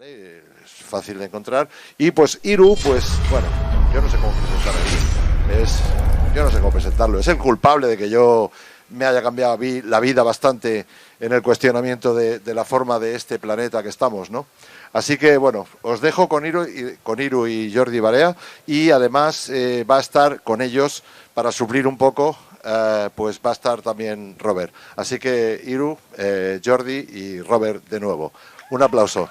Es fácil de encontrar. Y pues Hiru, pues bueno, yo no sé cómo presentar a Hiru. Yo no sé cómo presentarlo. Es el culpable de que yo me haya cambiado la vida bastante en el cuestionamiento de la forma de este planeta que estamos, ¿no? Así que bueno, os dejo con Hiru y Jordi Barea, y además va a estar con ellos para suplir un poco, pues va a estar también Robert. Así que Hiru, Jordi y Robert de nuevo. Un aplauso.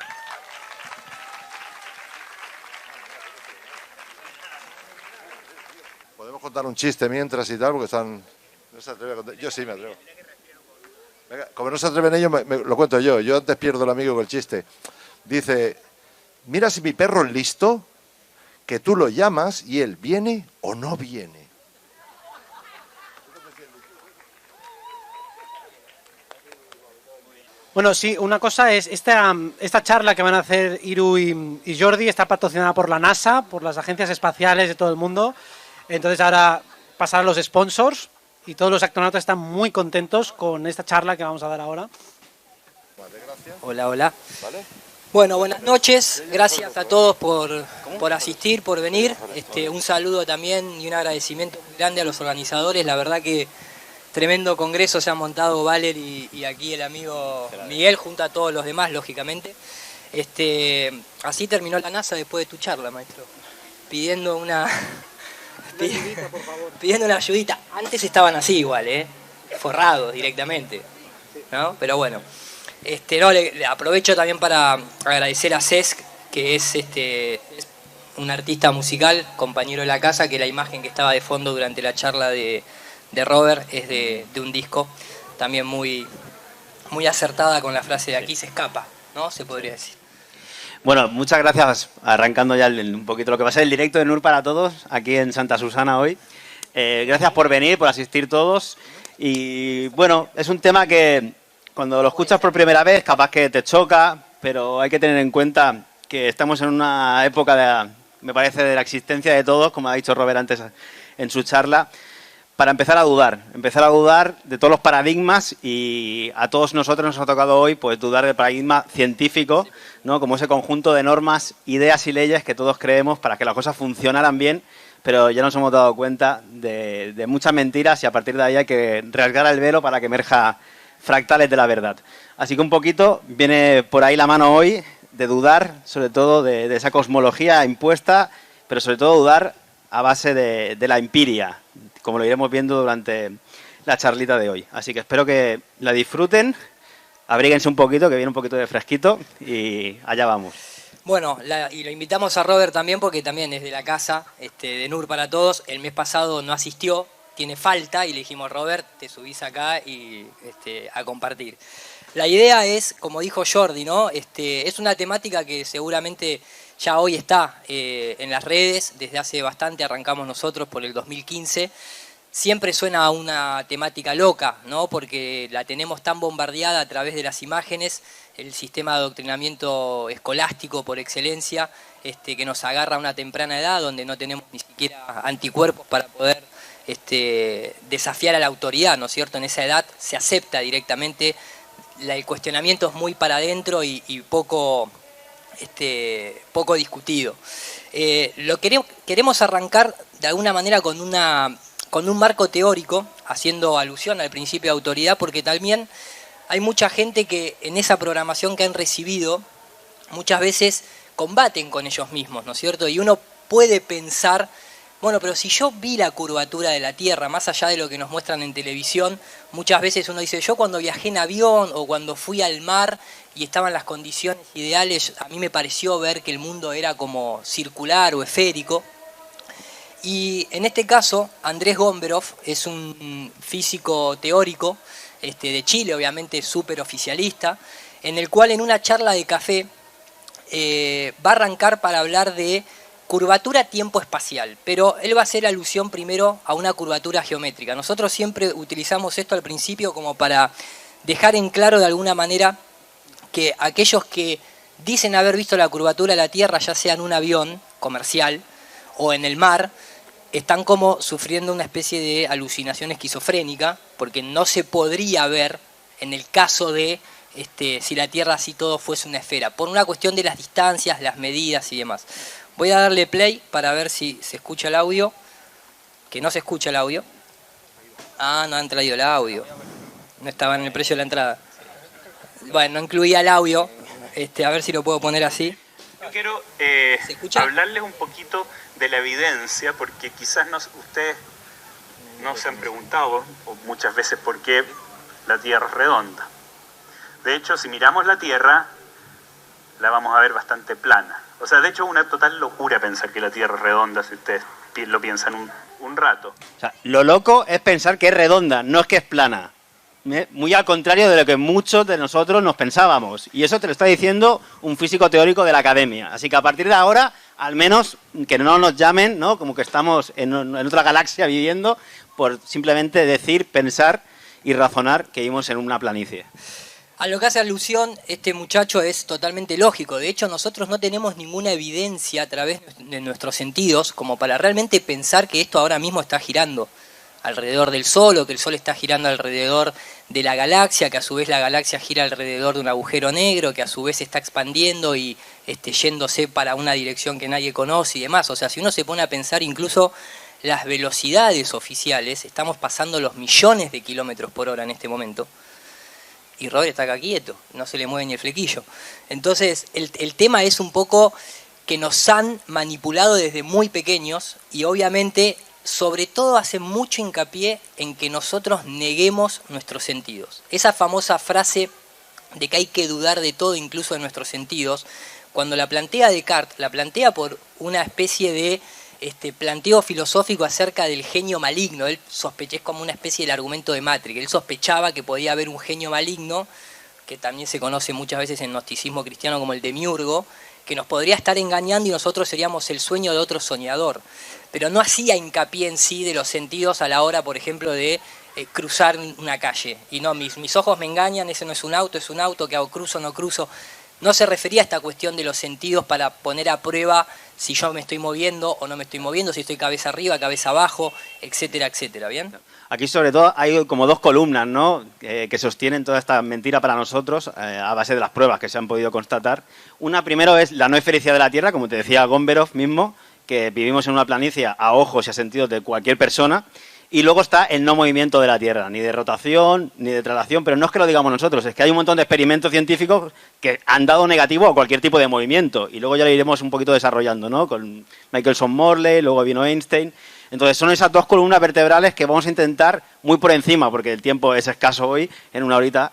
Podemos contar un chiste mientras y tal, porque están... No se atreve a contar. Yo sí me atrevo. Venga, como no se atreven ellos, lo cuento yo. Yo antes pierdo el amigo con el chiste. Dice, mira si mi perro es listo, que tú lo llamas y él viene o no viene. Bueno, sí, una cosa es, esta charla que van a hacer Hiru y Jordi está patrocinada por la NASA, por las agencias espaciales de todo el mundo. Entonces ahora pasarán los sponsors y todos los astronautas están muy contentos con esta charla que vamos a dar ahora. Vale, gracias. Hola, hola. ¿Vale? Bueno, buenas noches. Gracias a todos por asistir, por venir. Un saludo también y un agradecimiento muy grande a los organizadores. La verdad que tremendo congreso se ha montado Valer y aquí el amigo Miguel junto a todos los demás, lógicamente. Así terminó la NASA después de tu charla, maestro. Pidiendo una ayudita. Antes estaban así igual, forrados directamente, ¿no? Pero bueno. Le aprovecho también para agradecer a Cesc, que es un artista musical, compañero de la casa, que la imagen que estaba de fondo durante la charla de Robert es de un disco, también muy, muy acertada con la frase de aquí se escapa, ¿no? Se podría decir. Bueno, muchas gracias, arrancando ya un poquito lo que va a ser el directo de NUR para todos, aquí en Santa Susana hoy. Gracias por venir, por asistir todos. Y bueno, es un tema que cuando lo escuchas por primera vez capaz que te choca, pero hay que tener en cuenta que estamos en una época, me parece, de la existencia de todos, como ha dicho Robert antes en su charla, para empezar a dudar de todos los paradigmas, y a todos nosotros nos ha tocado hoy pues dudar del paradigma científico, ¿no? Como ese conjunto de normas, ideas y leyes que todos creemos para que las cosas funcionaran bien, pero ya nos hemos dado cuenta de muchas mentiras, y a partir de ahí hay que rasgar el velo para que emerja fractales de la verdad. Así que un poquito viene por ahí la mano hoy de dudar, sobre todo de esa cosmología impuesta, pero sobre todo dudar a base de la empiria, como lo iremos viendo durante la charlita de hoy. Así que espero que la disfruten, abríguense un poquito, que viene un poquito de fresquito, y allá vamos. Bueno, y lo invitamos a Robert también, porque también es de la casa, de NUR para Todos. El mes pasado no asistió, tiene falta, y le dijimos, Robert, te subís acá y a compartir. La idea es, como dijo Jordi, ¿no? Es una temática que seguramente ya hoy está en las redes, desde hace bastante arrancamos nosotros por el 2015. Siempre suena a una temática loca, ¿no? Porque la tenemos tan bombardeada a través de las imágenes, el sistema de adoctrinamiento escolástico por excelencia, que nos agarra a una temprana edad, donde no tenemos ni siquiera anticuerpos para poder desafiar a la autoridad, ¿no es cierto? En esa edad se acepta directamente, el cuestionamiento es muy para adentro y poco discutido. Queremos arrancar de alguna manera con un marco teórico, haciendo alusión al principio de autoridad, porque también hay mucha gente que en esa programación que han recibido muchas veces combaten con ellos mismos, ¿no es cierto? Y uno puede pensar, bueno, pero si yo vi la curvatura de la Tierra, más allá de lo que nos muestran en televisión, muchas veces uno dice, yo cuando viajé en avión o cuando fui al mar y estaban las condiciones ideales, a mí me pareció ver que el mundo era como circular o esférico. Y en este caso, Andrés Gomberov es un físico teórico de Chile, obviamente súper oficialista, en el cual en una charla de café va a arrancar para hablar de curvatura tiempo-espacial, pero él va a hacer alusión primero a una curvatura geométrica. Nosotros siempre utilizamos esto al principio como para dejar en claro de alguna manera que aquellos que dicen haber visto la curvatura de la Tierra, ya sea en un avión comercial o en el mar, están como sufriendo una especie de alucinación esquizofrénica, porque no se podría ver en el caso de si la Tierra así todo fuese una esfera, por una cuestión de las distancias, las medidas y demás. Voy a darle play para ver si se escucha el audio, que no se escucha el audio. Ah, no han traído el audio, no estaba en el precio de la entrada. Bueno, no incluía el audio, a ver si lo puedo poner así. Yo quiero ¿Se escucha? hablarles un poquito de la evidencia, porque quizás ustedes no se han preguntado o muchas veces por qué la Tierra es redonda. De hecho, si miramos la Tierra, la vamos a ver bastante plana. O sea, de hecho es una total locura pensar que la Tierra es redonda si ustedes lo piensan un rato. O sea, lo loco es pensar que es redonda, no es que es plana. Muy al contrario de lo que muchos de nosotros nos pensábamos. Y eso te lo está diciendo un físico teórico de la academia. Así que a partir de ahora, al menos que no nos llamen, ¿no?, como que estamos en otra galaxia viviendo, por simplemente decir, pensar y razonar que vivimos en una planicie. A lo que hace alusión este muchacho es totalmente lógico. De hecho, nosotros no tenemos ninguna evidencia a través de nuestros sentidos como para realmente pensar que esto ahora mismo está girando alrededor del Sol, o que el Sol está girando alrededor de la galaxia, que a su vez la galaxia gira alrededor de un agujero negro, que a su vez está expandiendo y yéndose para una dirección que nadie conoce y demás. O sea, si uno se pone a pensar incluso las velocidades oficiales, estamos pasando los millones de kilómetros por hora en este momento. Y Robert está acá quieto, no se le mueve ni el flequillo. Entonces, el tema es un poco que nos han manipulado desde muy pequeños y obviamente, sobre todo, hace mucho hincapié en que nosotros neguemos nuestros sentidos. Esa famosa frase de que hay que dudar de todo, incluso de nuestros sentidos, cuando la plantea Descartes, la plantea por una especie de planteo filosófico acerca del genio maligno. Él sospecha, es como una especie del argumento de Matrix. Él sospechaba que podía haber un genio maligno, que también se conoce muchas veces en gnosticismo cristiano como el demiurgo, que nos podría estar engañando y nosotros seríamos el sueño de otro soñador. Pero no hacía hincapié en sí de los sentidos a la hora, por ejemplo, de cruzar una calle. Y no, mis ojos me engañan, ese no es un auto, que hago, cruzo o no cruzo. No se refería a esta cuestión de los sentidos para poner a prueba si yo me estoy moviendo o no me estoy moviendo, si estoy cabeza arriba, cabeza abajo, etcétera, etcétera, ¿bien? Aquí sobre todo hay como dos columnas, ¿no?, que sostienen toda esta mentira para nosotros a base de las pruebas que se han podido constatar. Una primero es la no esfericidad de la Tierra, como te decía Gomberov mismo, que vivimos en una planicie a ojos y a sentidos de cualquier persona. Y luego está el no movimiento de la Tierra, ni de rotación, ni de traslación, pero no es que lo digamos nosotros, es que hay un montón de experimentos científicos que han dado negativo a cualquier tipo de movimiento, y luego ya lo iremos un poquito desarrollando, ¿no?, con Michelson-Morley, luego vino Einstein. Entonces son esas dos columnas vertebrales que vamos a intentar, muy por encima, porque el tiempo es escaso hoy, en una horita,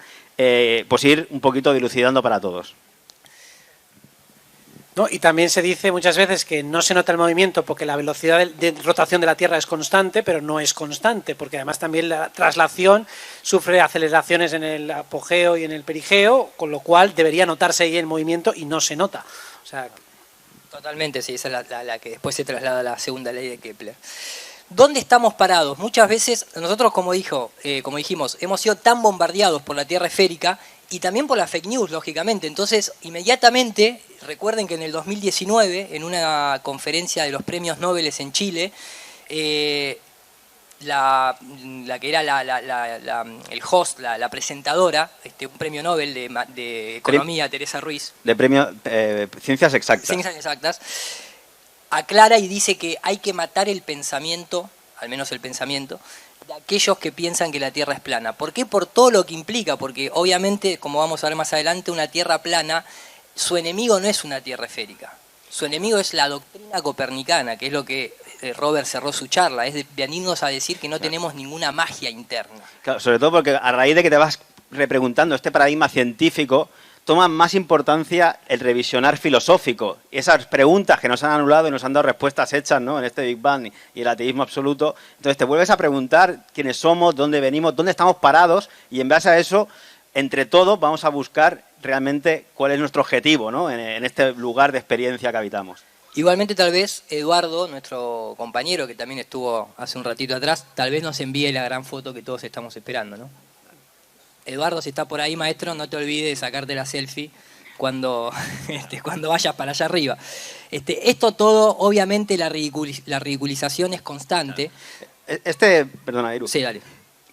pues ir un poquito dilucidando para todos. ¿No? Y también se dice muchas veces que no se nota el movimiento porque la velocidad de rotación de la Tierra es constante, pero no es constante, porque además también la traslación sufre aceleraciones en el apogeo y en el perigeo, con lo cual debería notarse ahí el movimiento y no se nota. O sea, totalmente, sí, esa es la que después se traslada a la segunda ley de Kepler. ¿Dónde estamos parados? Muchas veces nosotros, como dijimos, hemos sido tan bombardeados por la Tierra esférica y también por la fake news, lógicamente. Entonces, inmediatamente, recuerden que en el 2019, en una conferencia de los premios Nobel en Chile, la que era el host, la presentadora, un premio Nobel de Economía, Teresa Ruiz. De premio Ciencias Exactas. Ciencias Exactas. Aclara y dice que hay que matar el pensamiento, al menos el pensamiento, de aquellos que piensan que la Tierra es plana. ¿Por qué? Por todo lo que implica, porque obviamente, como vamos a ver más adelante, una Tierra plana, su enemigo no es una Tierra esférica. Su enemigo es la doctrina copernicana, que es lo que Robert cerró su charla, es de venirnos a decir que no tenemos ninguna magia interna. Claro, sobre todo porque a raíz de que te vas repreguntando este paradigma científico, toma más importancia el revisionar filosófico. Esas preguntas que nos han anulado y nos han dado respuestas hechas, ¿no?, en este Big Bang y el ateísmo absoluto. Entonces te vuelves a preguntar quiénes somos, dónde venimos, dónde estamos parados, y en base a eso, entre todos, vamos a buscar realmente cuál es nuestro objetivo, ¿no?, en este lugar de experiencia que habitamos. Igualmente, tal vez Eduardo, nuestro compañero que también estuvo hace un ratito atrás, tal vez nos envíe la gran foto que todos estamos esperando, ¿no? Eduardo, si está por ahí, maestro, no te olvides de sacarte la selfie cuando, cuando vayas para allá arriba. Esto todo, obviamente, la ridiculización es constante. Perdona, Iru. Sí, dale.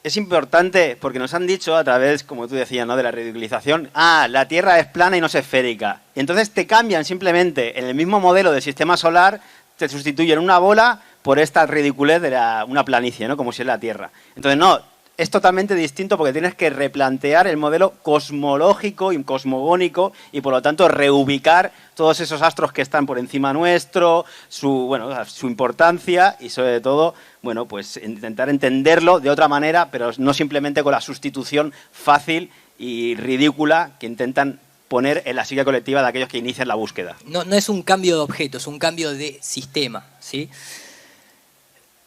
Es importante porque nos han dicho a través, como tú decías, ¿no?, de la ridiculización, la Tierra es plana y no es esférica. Y entonces te cambian simplemente en el mismo modelo del sistema solar, te sustituyen una bola por esta ridiculez de una planicie, ¿no?, como si es la Tierra. Entonces, no, es totalmente distinto porque tienes que replantear el modelo cosmológico y cosmogónico y, por lo tanto, reubicar todos esos astros que están por encima nuestro, su importancia y, sobre todo, bueno, pues intentar entenderlo de otra manera, pero no simplemente con la sustitución fácil y ridícula que intentan poner en la psique colectiva de aquellos que inician la búsqueda. No es un cambio de objeto, es un cambio de sistema, ¿sí?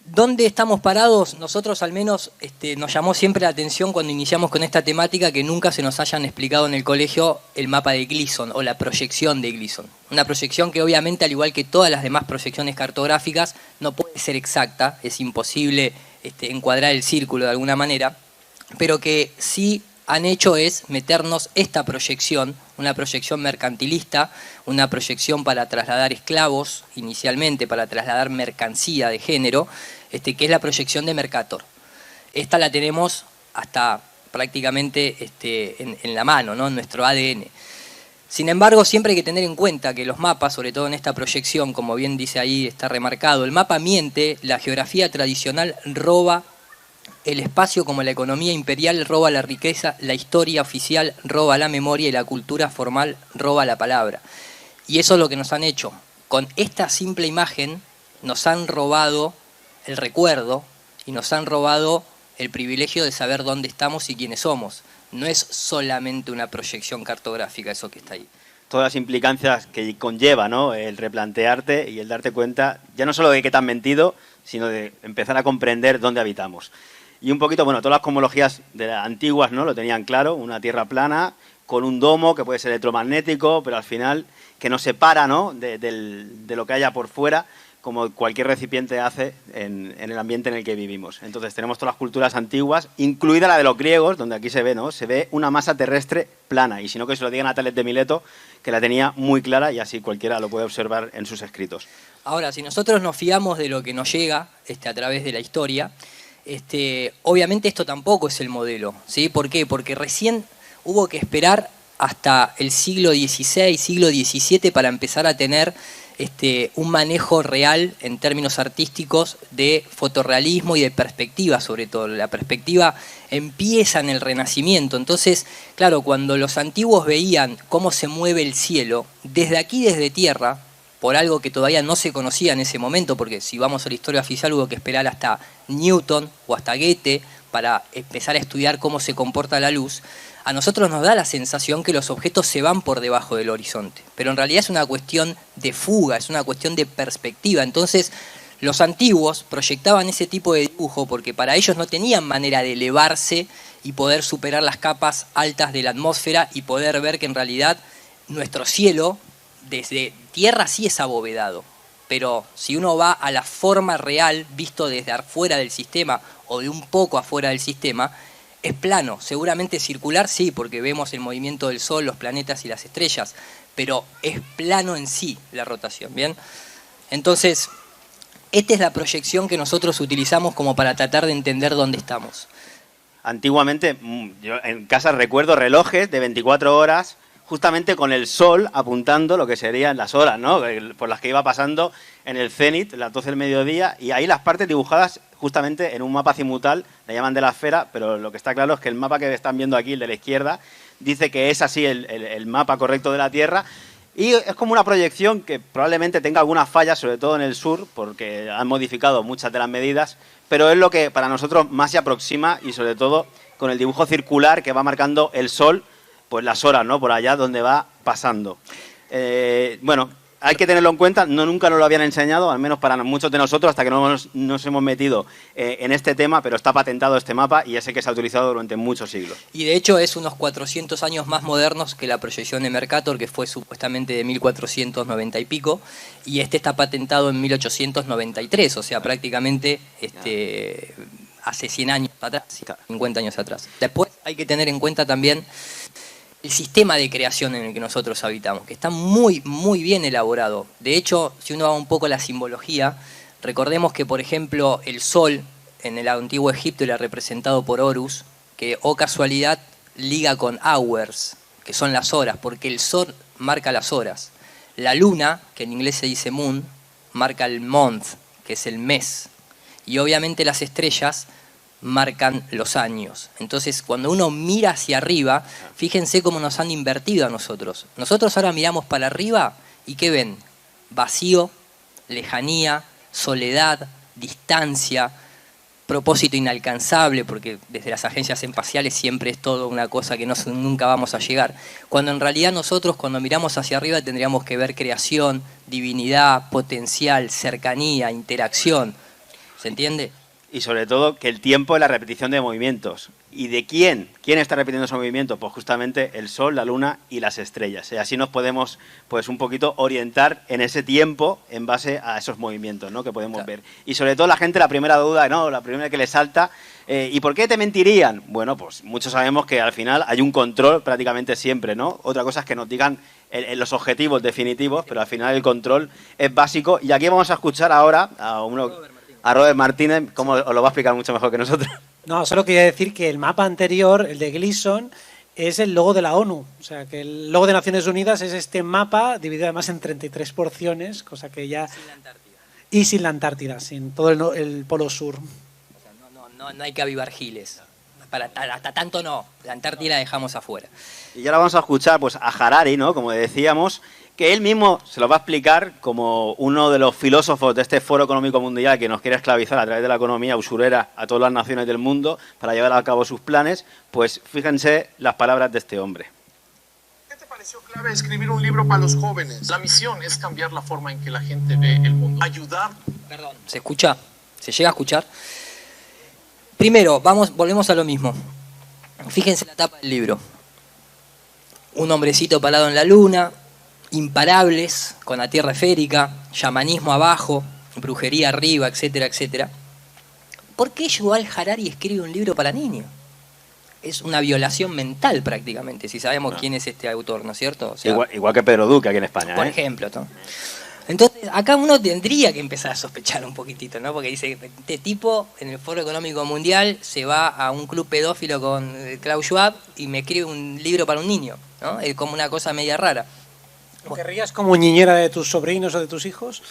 ¿Dónde estamos parados? Nosotros al menos nos llamó siempre la atención cuando iniciamos con esta temática que nunca se nos hayan explicado en el colegio el mapa de Gleason o la proyección de Gleason. Una proyección que obviamente, al igual que todas las demás proyecciones cartográficas, no puede ser exacta, es imposible encuadrar el círculo de alguna manera, pero que sí han hecho es meternos esta proyección, una proyección mercantilista, una proyección para trasladar esclavos, inicialmente para trasladar mercancía de género, que es la proyección de Mercator. Esta la tenemos hasta prácticamente en la mano, ¿no?, en nuestro ADN. Sin embargo, siempre hay que tener en cuenta que los mapas, sobre todo en esta proyección, como bien dice ahí, está remarcado, el mapa miente, la geografía tradicional roba el espacio como la economía imperial roba la riqueza, la historia oficial roba la memoria y la cultura formal roba la palabra. Y eso es lo que nos han hecho. Con esta simple imagen nos han robado el recuerdo y nos han robado el privilegio de saber dónde estamos y quiénes somos. No es solamente una proyección cartográfica eso que está ahí. Todas las implicancias que conlleva, ¿no?, el replantearte y el darte cuenta, ya no solo de que te han mentido, sino de empezar a comprender dónde habitamos. Y un poquito, bueno, todas las cosmologías de las antiguas, ¿no?, lo tenían claro, una Tierra plana, con un domo que puede ser electromagnético, pero al final que nos separa, ¿no?, de lo que haya por fuera, como cualquier recipiente hace en el ambiente en el que vivimos. Entonces tenemos todas las culturas antiguas, incluida la de los griegos, donde aquí se ve, ¿no?, se ve una masa terrestre plana, y si no, que se lo digan a Tales de Mileto, que la tenía muy clara, y así cualquiera lo puede observar en sus escritos. Ahora, si nosotros nos fiamos de lo que nos llega a través de la historia, obviamente esto tampoco es el modelo, ¿sí? ¿Por qué? Porque recién hubo que esperar hasta el siglo XVI, siglo XVII para empezar a tener un manejo real en términos artísticos de fotorrealismo y de perspectiva, sobre todo. La perspectiva empieza en el Renacimiento. Entonces, claro, cuando los antiguos veían cómo se mueve el cielo, desde aquí, desde tierra, por algo que todavía no se conocía en ese momento, porque si vamos a la historia oficial hubo que esperar hasta Newton o hasta Goethe para empezar a estudiar cómo se comporta la luz, a nosotros nos da la sensación que los objetos se van por debajo del horizonte. Pero en realidad es una cuestión de fuga, es una cuestión de perspectiva. Entonces, los antiguos proyectaban ese tipo de dibujo porque para ellos no tenían manera de elevarse y poder superar las capas altas de la atmósfera y poder ver que en realidad nuestro cielo desde tierra sí es abovedado. Pero si uno va a la forma real, visto desde afuera del sistema o de un poco afuera del sistema, es plano, seguramente circular sí, porque vemos el movimiento del Sol, los planetas y las estrellas, pero es plano en sí la rotación, ¿bien? Entonces, esta es la proyección que nosotros utilizamos como para tratar de entender dónde estamos. Antiguamente, yo en casa recuerdo relojes de 24 horas, justamente con el sol apuntando lo que serían las horas, ¿no?, por las que iba pasando en el cenit, las 12 del mediodía, y ahí las partes dibujadas justamente en un mapa azimutal, le llaman de la esfera, pero lo que está claro es que el mapa que están viendo aquí, el de la izquierda, dice que es así el mapa correcto de la Tierra, y es como una proyección que probablemente tenga algunas fallas, sobre todo en el sur, porque han modificado muchas de las medidas, pero es lo que para nosotros más se aproxima, y sobre todo con el dibujo circular que va marcando el sol, pues las horas, ¿no?, por allá donde va pasando. Bueno, hay que tenerlo en cuenta, nunca nos lo habían enseñado, al menos para muchos de nosotros, hasta que no nos hemos metido en este tema, pero está patentado este mapa y es el que se ha utilizado durante muchos siglos. Y de hecho es unos 400 años más modernos que la proyección de Mercator, que fue supuestamente de 1490 y pico, y está patentado en 1893, o sea, prácticamente hace 100 años atrás, 50 años atrás. Después hay que tener en cuenta también el sistema de creación en el que nosotros habitamos, que está muy, muy bien elaborado. De hecho, si uno va un poco a la simbología, recordemos que, por ejemplo, el sol en el antiguo Egipto era representado por Horus, que, oh casualidad, liga con hours, que son las horas, porque el sol marca las horas. La luna, que en inglés se dice moon, marca el month, que es el mes. Y obviamente las estrellas marcan los años. Entonces, cuando uno mira hacia arriba, fíjense cómo nos han invertido a nosotros. Nosotros ahora miramos para arriba y ¿qué ven? Vacío, lejanía, soledad, distancia, propósito inalcanzable, porque desde las agencias espaciales siempre es todo una cosa que nunca vamos a llegar. Cuando en realidad nosotros, cuando miramos hacia arriba, tendríamos que ver creación, divinidad, potencial, cercanía, interacción. ¿Se entiende? Y sobre todo que el tiempo es la repetición de movimientos. ¿Y de quién? ¿Quién está repitiendo esos movimientos? Pues justamente el Sol, la Luna y las estrellas. Y así nos podemos, pues, un poquito orientar en ese tiempo en base a esos movimientos, ¿no?, que podemos ver. Y sobre todo la gente, la primera duda, ¿no?, la primera que le salta, ¿y por qué te mentirían? Bueno, pues muchos sabemos que al final hay un control prácticamente siempre, ¿no? Otra cosa es que nos digan en los objetivos definitivos, pero al final el control es básico. Y aquí vamos a escuchar ahora a Robert Martínez, como os lo va a explicar mucho mejor que nosotros. No, solo quería decir que el mapa anterior, el de Gleason, es el logo de la ONU. O sea, que el logo de Naciones Unidas es este mapa, dividido además en 33 porciones, cosa que ya... Sin la Antártida. Y sin la Antártida, sin todo el polo sur. O sea, no hay que avivar giles. Hasta tanto no. La Antártida la dejamos afuera. Y ahora vamos a escuchar, pues, a Harari, ¿no?, como decíamos, que él mismo se lo va a explicar como uno de los filósofos de este Foro Económico Mundial que nos quiere esclavizar a través de la economía usurera a todas las naciones del mundo para llevar a cabo sus planes. Pues fíjense las palabras de este hombre. ¿Qué te pareció clave escribir un libro para los jóvenes? La misión es cambiar la forma en que la gente ve el mundo, ayudar. Perdón, ¿se escucha? ¿Se llega a escuchar? Primero, volvemos a lo mismo. Fíjense la tapa del libro. Un hombrecito parado en la luna, imparables, con la tierra esférica, chamanismo abajo, brujería arriba, etcétera, etcétera. ¿Por qué Yuval Harari escribe un libro para niños? Es una violación mental prácticamente, si sabemos quién es este autor, ¿no es cierto? O sea, igual que Pedro Duque aquí en España, por ejemplo, ¿no? Entonces, acá uno tendría que empezar a sospechar un poquitito, ¿no? Porque dice, este tipo en el Foro Económico Mundial se va a un club pedófilo con Klaus Schwab y me escribe un libro para un niño, ¿no? Es como una cosa media rara. ¿Lo querrías como niñera de tus sobrinos o de tus hijos?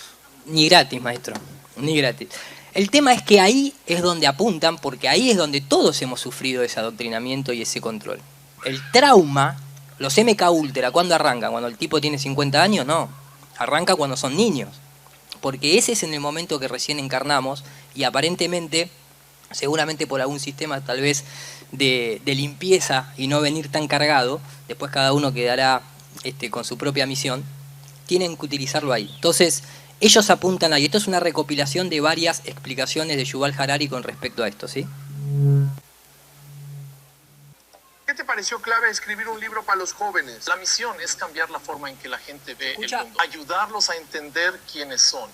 Ni gratis, maestro, ni gratis. El tema es que ahí es donde apuntan, porque ahí es donde todos hemos sufrido ese adoctrinamiento y ese control. El trauma, los MK Ultra, ¿cuándo arrancan? ¿Cuando el tipo tiene 50 años? No. Arranca cuando son niños, porque ese es en el momento que recién encarnamos y aparentemente, seguramente por algún sistema tal vez de limpieza y no venir tan cargado, después cada uno quedará con su propia misión, tienen que utilizarlo ahí. Entonces, ellos apuntan ahí. Esto es una recopilación de varias explicaciones de Yuval Harari con respecto a esto, ¿sí? ¿Qué te pareció clave escribir un libro para los jóvenes? La misión es cambiar la forma en que la gente ve el mundo, ayudarlos a entender quiénes son.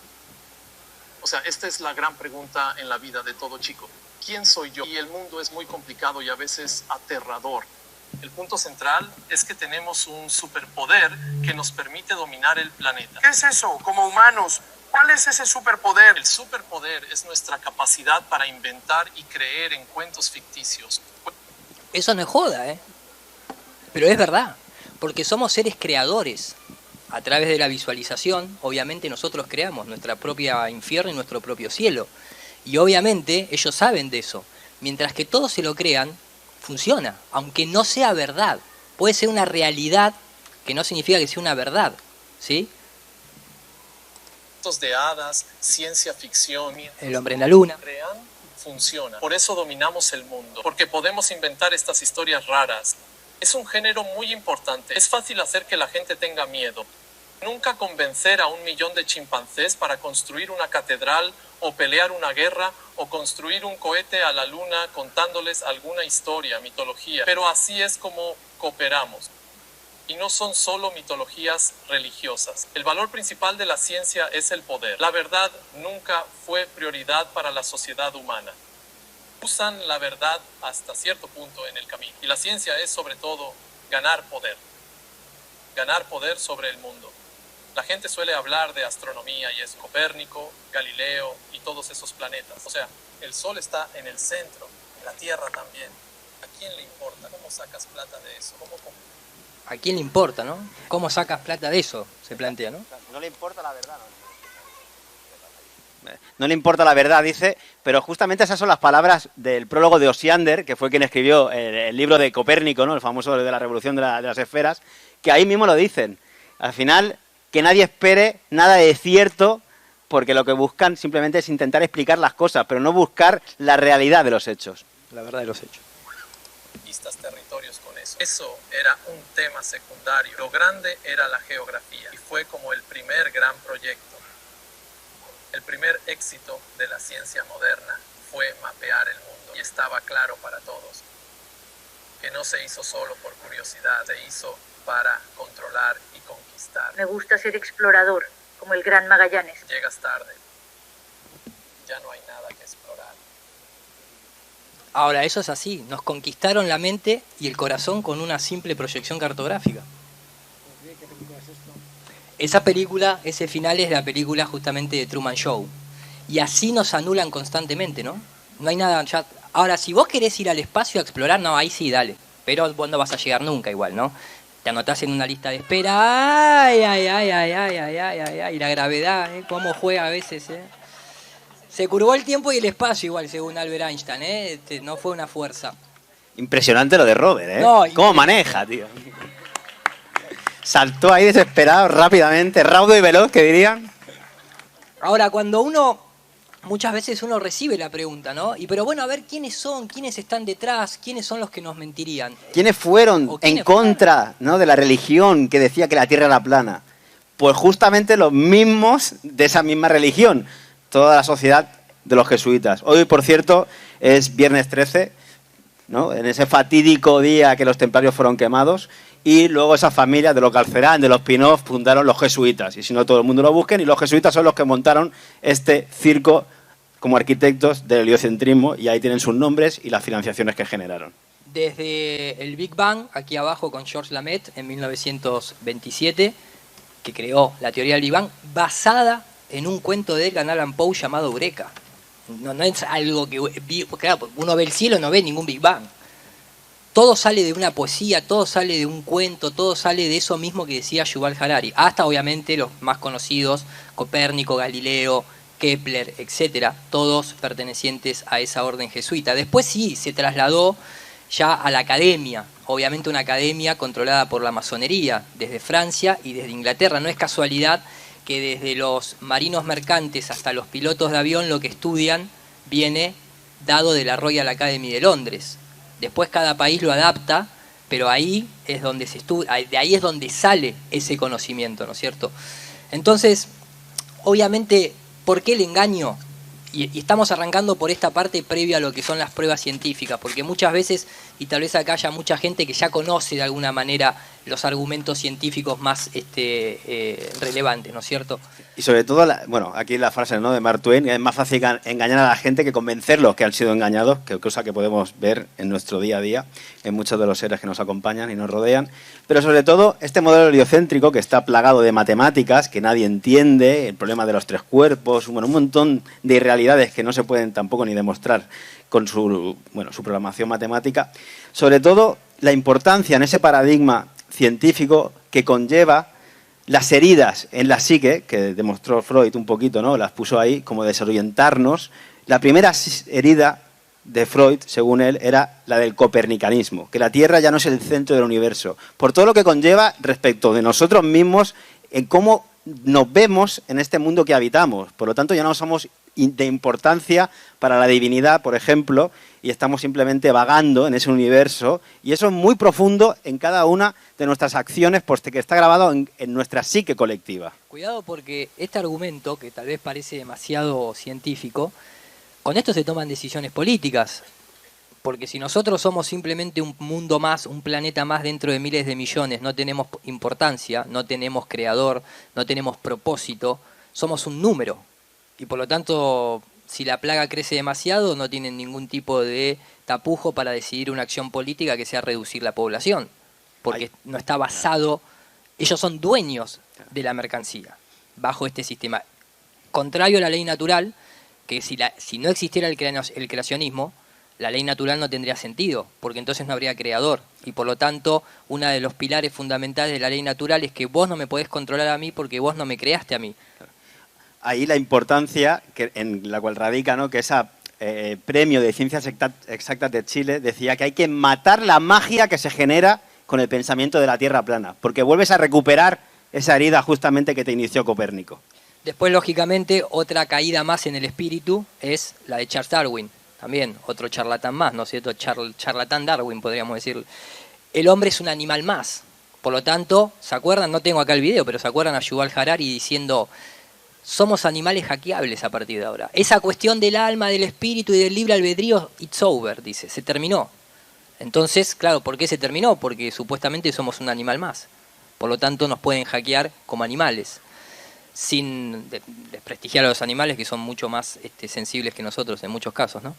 O sea, esta es la gran pregunta en la vida de todo chico. ¿Quién soy yo? Y el mundo es muy complicado y a veces aterrador. El punto central es que tenemos un superpoder que nos permite dominar el planeta. ¿Qué es eso? Como humanos, ¿cuál es ese superpoder? El superpoder es nuestra capacidad para inventar y creer en cuentos ficticios. Eso no es joda, pero es verdad, porque somos seres creadores. A través de la visualización, obviamente nosotros creamos nuestra propia infierno y nuestro propio cielo. Y obviamente ellos saben de eso. Mientras que todos se lo crean, funciona, aunque no sea verdad. Puede ser una realidad que no significa que sea una verdad, ¿sí? De hadas, ciencia ficción. El hombre en la luna. Funciona. Por eso dominamos el mundo, porque podemos inventar estas historias raras. Es un género muy importante. Es fácil hacer que la gente tenga miedo. Nunca convencer a 1 millón de chimpancés para construir una catedral o pelear una guerra o construir un cohete a la luna contándoles alguna historia, mitología. Pero así es como cooperamos. Y no son solo mitologías religiosas. El valor principal de la ciencia es el poder. La verdad nunca fue prioridad para la sociedad humana. Usan la verdad hasta cierto punto en el camino. Y la ciencia es sobre todo ganar poder. Ganar poder sobre el mundo. La gente suele hablar de astronomía y es Copérnico, Galileo y todos esos planetas. O sea, el Sol está en el centro, la Tierra también. ¿A quién le importa? ¿Cómo sacas plata de eso? ¿A quién le importa, no? ¿Cómo sacas plata de eso? Se plantea, ¿no? No le importa la verdad, ¿no? No le importa la verdad, dice, pero justamente esas son las palabras del prólogo de Osiander, que fue quien escribió el libro de Copérnico, ¿no? El famoso de la revolución de las esferas, que ahí mismo lo dicen. Al final, que nadie espere nada de cierto, porque lo que buscan simplemente es intentar explicar las cosas, pero no buscar la realidad de los hechos. La verdad de los hechos. Territorios con eso. Eso era un tema secundario. Lo grande era la geografía y fue como el primer gran proyecto. El primer éxito de la ciencia moderna fue mapear el mundo y estaba claro para todos que no se hizo solo por curiosidad, se hizo para controlar y conquistar. Me gusta ser explorador, como el gran Magallanes. Llegas tarde. Ya no hay nada que explorar. Ahora, eso es así. Nos conquistaron la mente y el corazón con una simple proyección cartográfica. ¿Qué película es esto? Esa película, ese final es la película justamente de Truman Show. Y así nos anulan constantemente, ¿no? No hay nada... Ya... Ahora, si vos querés ir al espacio a explorar, no, ahí sí, dale. Pero vos no vas a llegar nunca igual, ¿no? Te anotás en una lista de espera. Ay, ay, ay, ay, ay, ay, ay, ay, ay. La gravedad, ¿eh? Cómo juega a veces, ¿eh? Se curvó el tiempo y el espacio igual, según Albert Einstein, ¿eh? No fue una fuerza. Impresionante lo de Robert, ¿eh? No, ¿Cómo maneja, tío? Saltó ahí desesperado, rápidamente, raudo y veloz, que dirían. Ahora, cuando muchas veces uno recibe la pregunta, ¿no? Pero bueno, a ver, ¿quiénes son? ¿Quiénes están detrás? ¿Quiénes son los que nos mentirían? ¿Quiénes fueron en contra, ¿no?, de la religión que decía que la Tierra era plana? Pues justamente los mismos de esa misma religión. Toda la sociedad de los jesuitas. Hoy, por cierto, es viernes 13, ¿no?, en ese fatídico día que los templarios fueron quemados, y luego esa familia de los Galcerán, de los Pinot, fundaron los jesuitas. Y si no, todo el mundo lo busquen, y los jesuitas son los que montaron este circo como arquitectos del heliocentrismo, y ahí tienen sus nombres y las financiaciones que generaron. Desde el Big Bang, aquí abajo con Georges Lamette, en 1927, que creó la teoría del Big Bang, basada en un cuento de Edgar Allan Poe llamado Eureka. No es algo que... Claro, uno ve el cielo, no ve ningún Big Bang. Todo sale de una poesía, todo sale de un cuento, todo sale de eso mismo que decía Yuval Harari. Hasta, obviamente, los más conocidos, Copérnico, Galileo, Kepler, etcétera, todos pertenecientes a esa orden jesuita. Después sí, se trasladó ya a la academia, obviamente una academia controlada por la masonería, desde Francia y desde Inglaterra. No es casualidad que desde los marinos mercantes hasta los pilotos de avión lo que estudian viene dado de la Royal Academy de Londres. Después cada país lo adapta, pero ahí es donde se estudia, de ahí es donde sale ese conocimiento, ¿no es cierto? Entonces, obviamente, ¿por qué el engaño? Y estamos arrancando por esta parte previa a lo que son las pruebas científicas, porque muchas veces, y tal vez acá haya mucha gente que ya conoce de alguna manera los argumentos científicos más relevantes, ¿no es cierto? Y sobre todo, bueno, aquí la frase, ¿no?, de Mark Twain, es más fácil engañar a la gente que convencerlos que han sido engañados, que cosa que podemos ver en nuestro día a día, en muchos de los seres que nos acompañan y nos rodean. Pero sobre todo, este modelo heliocéntrico que está plagado de matemáticas, que nadie entiende, el problema de los tres cuerpos, bueno, un montón de irrealidades que no se pueden tampoco ni demostrar con su programación matemática. Sobre todo, la importancia en ese paradigma científico que conlleva las heridas en la psique, que demostró Freud un poquito, ¿no?, las puso ahí, como desorientarnos. La primera herida de Freud, según él, era la del copernicanismo, que la Tierra ya no es el centro del universo, por todo lo que conlleva respecto de nosotros mismos, en cómo nos vemos en este mundo que habitamos. Por lo tanto, ya no somos de importancia para la divinidad, por ejemplo, y estamos simplemente vagando en ese universo, y eso es muy profundo en cada una de nuestras acciones, puesto que está grabado en nuestra psique colectiva. Cuidado, porque este argumento, que tal vez parece demasiado científico, con esto se toman decisiones políticas, porque si nosotros somos simplemente un mundo más, un planeta más dentro de miles de millones, no tenemos importancia, no tenemos creador, no tenemos propósito, somos un número, y por lo tanto, si la plaga crece demasiado, no tienen ningún tipo de tapujo para decidir una acción política que sea reducir la población. porque no está basado, ellos son dueños de la mercancía, bajo este sistema. Contrario a la ley natural, que si no existiera el creacionismo, la ley natural no tendría sentido, porque entonces no habría creador. Y por lo tanto, uno de los pilares fundamentales de la ley natural es que vos no me podés controlar a mí porque vos no me creaste a mí. Ahí la importancia en la cual radica, ¿no?, que esa premio de Ciencias Exactas de Chile decía que hay que matar la magia que se genera con el pensamiento de la Tierra plana, porque vuelves a recuperar esa herida justamente que te inició Copérnico. Después, lógicamente, otra caída más en el espíritu es la de Charles Darwin. También otro charlatán más, ¿no es cierto? Charlatán Darwin, podríamos decir. El hombre es un animal más. Por lo tanto, ¿se acuerdan? No tengo acá el video, pero ¿se acuerdan a Yuval Harari diciendo: somos animales hackeables a partir de ahora? Esa cuestión del alma, del espíritu y del libre albedrío, it's over, dice, se terminó. Entonces, claro, ¿por qué se terminó? Porque supuestamente somos un animal más. Por lo tanto, nos pueden hackear como animales, sin desprestigiar a los animales, que son mucho más sensibles que nosotros en muchos casos, ¿no?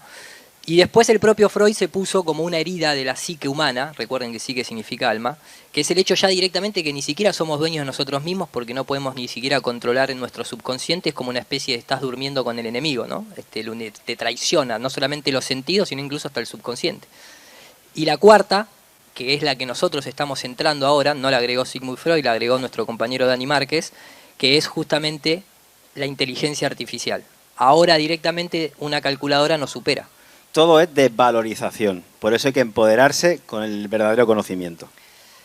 Y después el propio Freud se puso como una herida de la psique humana, recuerden que psique significa alma, que es el hecho ya directamente que ni siquiera somos dueños de nosotros mismos, porque no podemos ni siquiera controlar en nuestro subconsciente. Es como una especie de estás durmiendo con el enemigo, ¿no? Te traiciona no solamente los sentidos, sino incluso hasta el subconsciente. Y la cuarta, que es la que nosotros estamos entrando ahora, no la agregó Sigmund Freud, la agregó nuestro compañero Dani Márquez, que es justamente la inteligencia artificial. Ahora directamente una calculadora nos supera. Todo es de valorización, por eso hay que empoderarse con el verdadero conocimiento.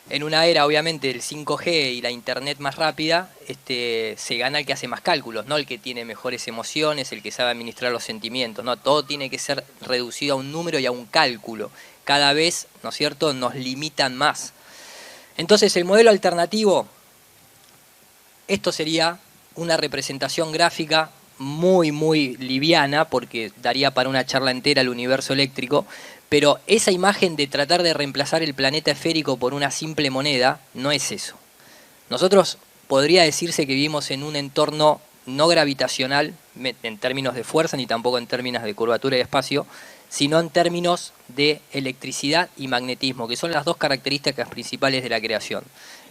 En una era, obviamente, del 5G y la internet más rápida, se gana el que hace más cálculos, no el que tiene mejores emociones, el que sabe administrar los sentimientos, no, todo tiene que ser reducido a un número y a un cálculo. Cada vez, ¿no es cierto?, nos limitan más. Entonces, el modelo alternativo, esto sería una representación gráfica muy, muy liviana, porque daría para una charla entera el universo eléctrico, pero esa imagen de tratar de reemplazar el planeta esférico por una simple moneda no es eso. Nosotros podría decirse que vivimos en un entorno no gravitacional en términos de fuerza, ni tampoco en términos de curvatura y espacio, sino en términos de electricidad y magnetismo, que son las dos características principales de la creación.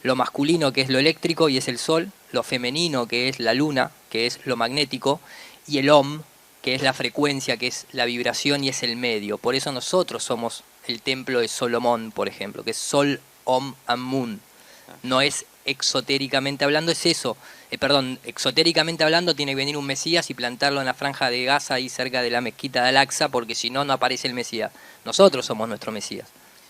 Lo masculino, que es lo eléctrico y es el sol, lo femenino, que es la luna, que es lo magnético, y el Om, que es la frecuencia, que es la vibración y es el medio. Por eso nosotros somos el templo de Solomón, por ejemplo, que es Sol, Om, and Moon. No es exotéricamente hablando, es eso. Exotéricamente hablando tiene que venir un Mesías y plantarlo en la franja de Gaza ahí cerca de la mezquita de Al-Aqsa, porque si no, no aparece el Mesías. Nosotros somos nuestro Mesías.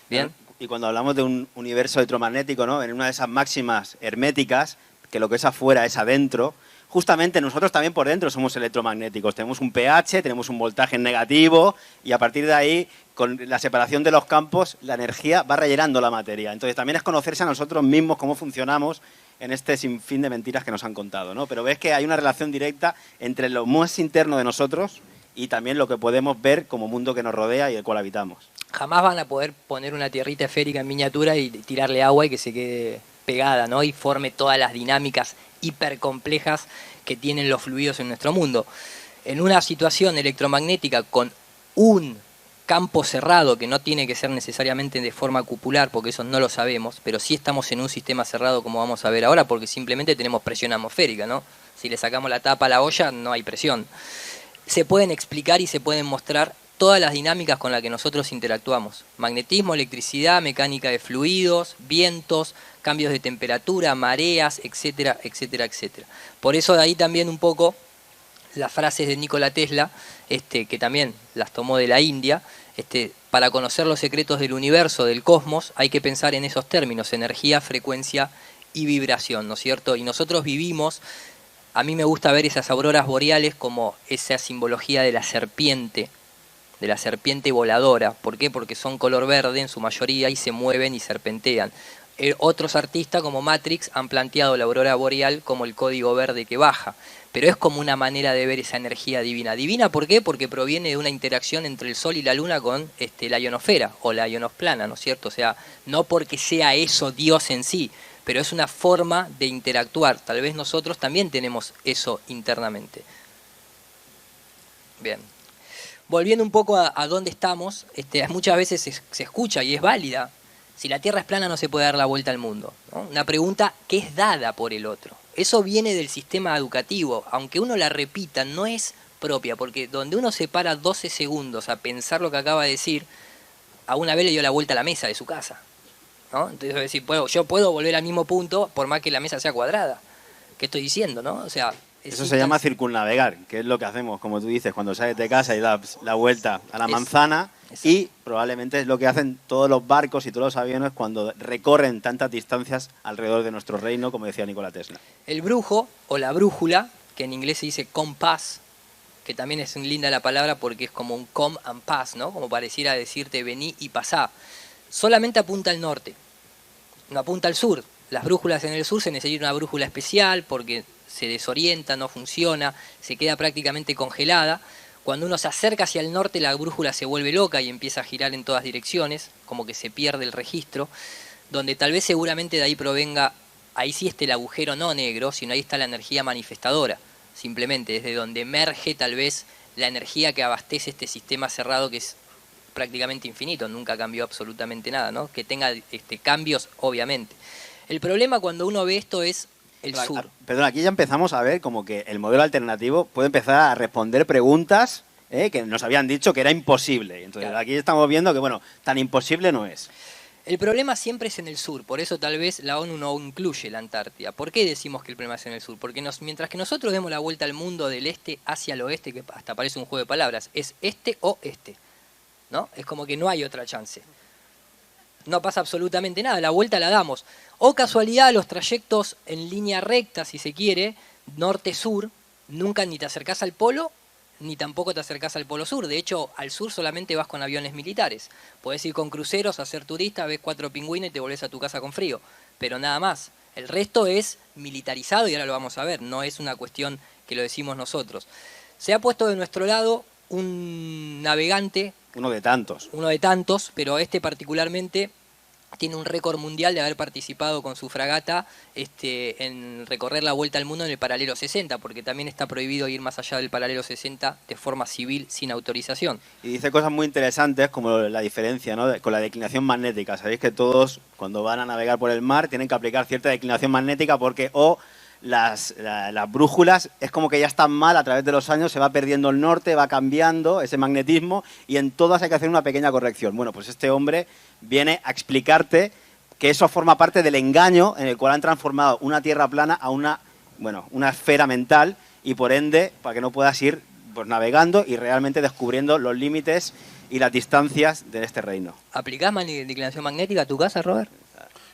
¿Bien? Y cuando hablamos de un universo electromagnético, ¿no?, en una de esas máximas herméticas, que lo que es afuera es adentro, justamente nosotros también por dentro somos electromagnéticos. Tenemos un pH, tenemos un voltaje negativo y a partir de ahí, con la separación de los campos, la energía va rellenando la materia. Entonces también es conocerse a nosotros mismos, cómo funcionamos en este sinfín de mentiras que nos han contado, ¿no? Pero ves que hay una relación directa entre lo más interno de nosotros y también lo que podemos ver como mundo que nos rodea y el cual habitamos. Jamás van a poder poner una tierrita esférica en miniatura y tirarle agua y que se quede pegada, ¿no?, y forme todas las dinámicas hipercomplejas que tienen los fluidos en nuestro mundo. En una situación electromagnética con un campo cerrado, que no tiene que ser necesariamente de forma cupular, porque eso no lo sabemos, pero sí estamos en un sistema cerrado, como vamos a ver ahora, porque simplemente tenemos presión atmosférica, ¿no? Si le sacamos la tapa a la olla, no hay presión. Se pueden explicar y se pueden mostrar todas las dinámicas con las que nosotros interactuamos. Magnetismo, electricidad, mecánica de fluidos, vientos, cambios de temperatura, mareas, etcétera, etcétera, etcétera. Por eso de ahí también un poco las frases de Nikola Tesla, que también las tomó de la India, para conocer los secretos del universo, del cosmos, hay que pensar en esos términos: energía, frecuencia y vibración, ¿no es cierto? Y nosotros vivimos, a mí me gusta ver esas auroras boreales como esa simbología de la serpiente voladora. ¿Por qué? Porque son color verde en su mayoría y se mueven y serpentean. Otros artistas como Matrix han planteado la aurora boreal como el código verde que baja, pero es como una manera de ver esa energía divina. ¿Divina por qué? Porque proviene de una interacción entre el Sol y la Luna con la ionosfera o la ionosplana, ¿no es cierto? O sea, no porque sea eso Dios en sí, pero es una forma de interactuar. Tal vez nosotros también tenemos eso internamente. Bien. Volviendo un poco a dónde estamos, muchas veces se escucha y es válida Si la Tierra es plana no se puede dar la vuelta al mundo, ¿no? Una pregunta que es dada por el otro. Eso viene del sistema educativo, aunque uno la repita, no es propia, porque donde uno se para 12 segundos a pensar lo que acaba de decir, a una vez le dio la vuelta a la mesa de su casa, ¿no? Entonces, es decir, yo puedo volver al mismo punto por más que la mesa sea cuadrada. ¿Qué estoy diciendo, no? O sea, eso se llama circunnavegar, que es lo que hacemos, como tú dices, cuando sales de casa y das la vuelta a la manzana. Exacto. Y probablemente es lo que hacen todos los barcos y todos los aviones cuando recorren tantas distancias alrededor de nuestro reino, como decía Nikola Tesla. El brujo o la brújula, que en inglés se dice compass, que también es linda la palabra porque es como un come and pass, ¿no? Como pareciera decirte vení y pasá. Solamente apunta al norte, no apunta al sur. Las brújulas en el sur se necesita una brújula especial porque se desorienta, no funciona, se queda prácticamente congelada. Cuando uno se acerca hacia el norte, la brújula se vuelve loca y empieza a girar en todas direcciones, como que se pierde el registro, donde tal vez seguramente de ahí provenga, ahí sí esté el agujero no negro, sino ahí está la energía manifestadora, simplemente desde donde emerge tal vez la energía que abastece este sistema cerrado que es prácticamente infinito, nunca cambió absolutamente nada, ¿no? Que tenga cambios, obviamente. El problema cuando uno ve esto es el sur. Perdón, aquí ya empezamos a ver como que el modelo alternativo puede empezar a responder preguntas que nos habían dicho que era imposible. Entonces claro, aquí estamos viendo que, bueno, tan imposible no es. El problema siempre es en el sur, por eso tal vez la ONU no incluye la Antártida. ¿Por qué decimos que el problema es en el sur? Porque mientras que nosotros demos la vuelta al mundo del este hacia el oeste, que hasta parece un juego de palabras, es este o este, ¿no? Es como que no hay otra chance. No pasa absolutamente nada, la vuelta la damos. O casualidad, los trayectos en línea recta, si se quiere, norte-sur, nunca ni te acercás al polo, ni tampoco te acercás al polo sur. De hecho, al sur solamente vas con aviones militares. Podés ir con cruceros, hacer turista, ves 4 pingüinos y te volvés a tu casa con frío. Pero nada más. El resto es militarizado y ahora lo vamos a ver. No es una cuestión que lo decimos nosotros. Se ha puesto de nuestro lado un navegante. Uno de tantos. Uno de tantos, pero este particularmente tiene un récord mundial de haber participado con su fragata en recorrer la vuelta al mundo en el paralelo 60, porque también está prohibido ir más allá del paralelo 60 de forma civil sin autorización. Y dice cosas muy interesantes como la diferencia, ¿no?, con la declinación magnética. Sabéis que todos cuando van a navegar por el mar tienen que aplicar cierta declinación magnética porque las brújulas es como que ya están mal a través de los años, se va perdiendo el norte, va cambiando ese magnetismo y en todas hay que hacer una pequeña corrección. Bueno, pues este hombre viene a explicarte que eso forma parte del engaño en el cual han transformado una tierra plana a una esfera mental y por ende para que no puedas ir pues navegando y realmente descubriendo los límites y las distancias de este reino. ¿Aplicás declinación magnética a tu casa, Robert?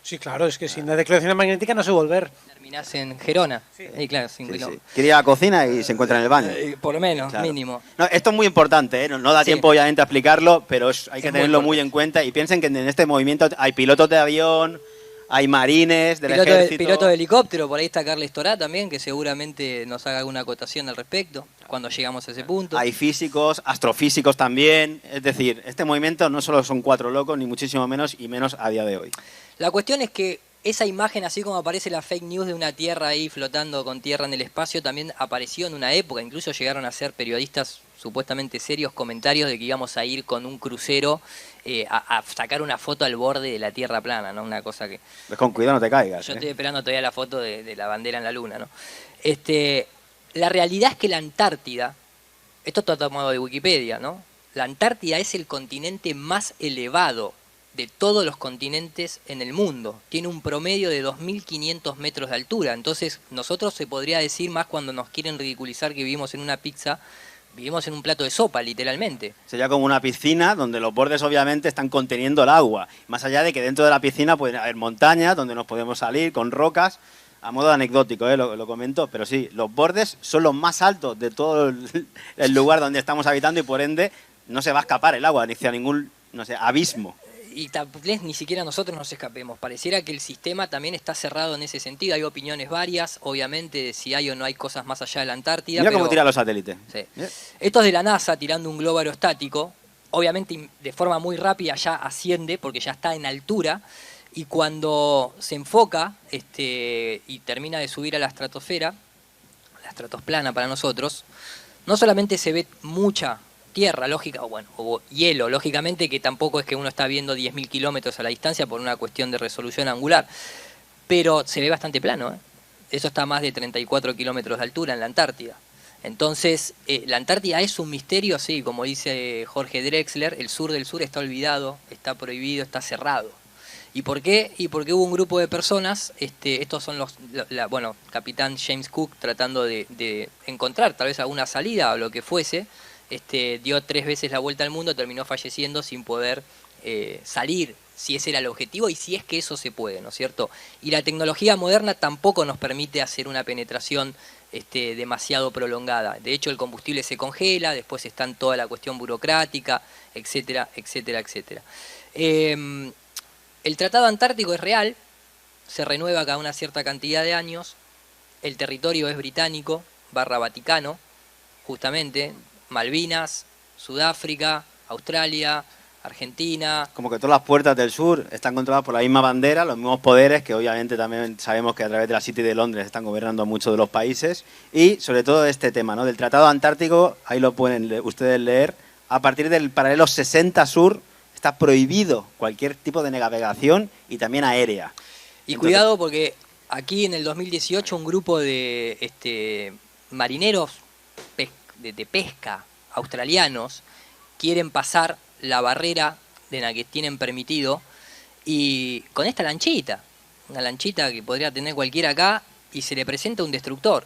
Sí, claro, es que sin la declinación magnética no sé volver. Terminás en Gerona. Sí. Claro, 5 kilómetros. Quiere ir a la cocina y se encuentra en el baño. Por lo menos, claro, mínimo. No, esto es muy importante, ¿eh? No da tiempo obviamente a explicarlo, pero hay que tenerlo muy en cuenta. Y piensen que en este movimiento hay pilotos de avión, hay marines del ejército. Piloto de helicóptero, por ahí está Carles Torá también, que seguramente nos haga alguna acotación al respecto cuando llegamos a ese punto. Hay físicos, astrofísicos también. Es decir, este movimiento no solo son 4 locos, ni muchísimo menos, y menos a día de hoy. La cuestión es que esa imagen, así como aparece la fake news de una tierra ahí flotando con tierra en el espacio, también apareció en una época. Incluso llegaron a ser periodistas supuestamente serios comentarios de que íbamos a ir con un crucero a sacar una foto al borde de la tierra plana, ¿no? Una cosa que... Pues con cuidado no te caigas. Yo estoy esperando todavía la foto de la bandera en la luna, ¿no? La realidad es que la Antártida, esto está tomado de Wikipedia, ¿no? La Antártida es el continente más elevado de todos los continentes en el mundo. Tiene un promedio de 2.500 metros de altura. Entonces, nosotros se podría decir más cuando nos quieren ridiculizar que vivimos en una pizza, vivimos en un plato de sopa, literalmente. Sería como una piscina donde los bordes obviamente están conteniendo el agua. Más allá de que dentro de la piscina pueden haber montañas donde nos podemos salir con rocas. A modo anecdótico, lo comento, pero sí, los bordes son los más altos de todo el lugar donde estamos habitando y por ende no se va a escapar el agua ni hacia ningún, abismo. Y tal vez ni siquiera nosotros nos escapemos. Pareciera que el sistema también está cerrado en ese sentido. Hay opiniones varias, obviamente, de si hay o no hay cosas más allá de la Antártida. Mira cómo tiran los satélites. Sí. Esto es de la NASA tirando un globo aerostático. Obviamente de forma muy rápida ya asciende porque ya está en altura. Y cuando se enfoca y termina de subir a la estratosfera, la estratosplana para nosotros, no solamente se ve mucha tierra, lógica, o hielo, lógicamente, que tampoco es que uno está viendo 10.000 kilómetros a la distancia por una cuestión de resolución angular, pero se ve bastante plano, ¿eh? Eso está a más de 34 kilómetros de altura en la Antártida. Entonces, la Antártida es un misterio, sí, como dice Jorge Drexler, el sur del sur está olvidado, está prohibido, está cerrado. ¿Y por qué? Y porque hubo un grupo de personas, estos son capitán James Cook tratando de encontrar tal vez alguna salida o lo que fuese, dio 3 veces la vuelta al mundo, terminó falleciendo sin poder salir, si ese era el objetivo y si es que eso se puede, ¿no es cierto? Y la tecnología moderna tampoco nos permite hacer una penetración demasiado prolongada. De hecho, el combustible se congela, después está en toda la cuestión burocrática, etcétera, etcétera, etcétera. El Tratado Antártico es real, se renueva cada una cierta cantidad de años, el territorio es británico, Vaticano, justamente, Malvinas, Sudáfrica, Australia, Argentina. Como que todas las puertas del sur están controladas por la misma bandera, los mismos poderes, que obviamente también sabemos que a través de la City de Londres están gobernando muchos de los países. Y sobre todo este tema, ¿no?, del Tratado Antártico, ahí lo pueden ustedes leer, a partir del paralelo 60 sur está prohibido cualquier tipo de navegación y también aérea. Y cuidado porque aquí en el 2018 un grupo de marineros de pesca australianos quieren pasar la barrera de la que tienen permitido y con esta lanchita, una lanchita que podría tener cualquiera acá, y se le presenta un destructor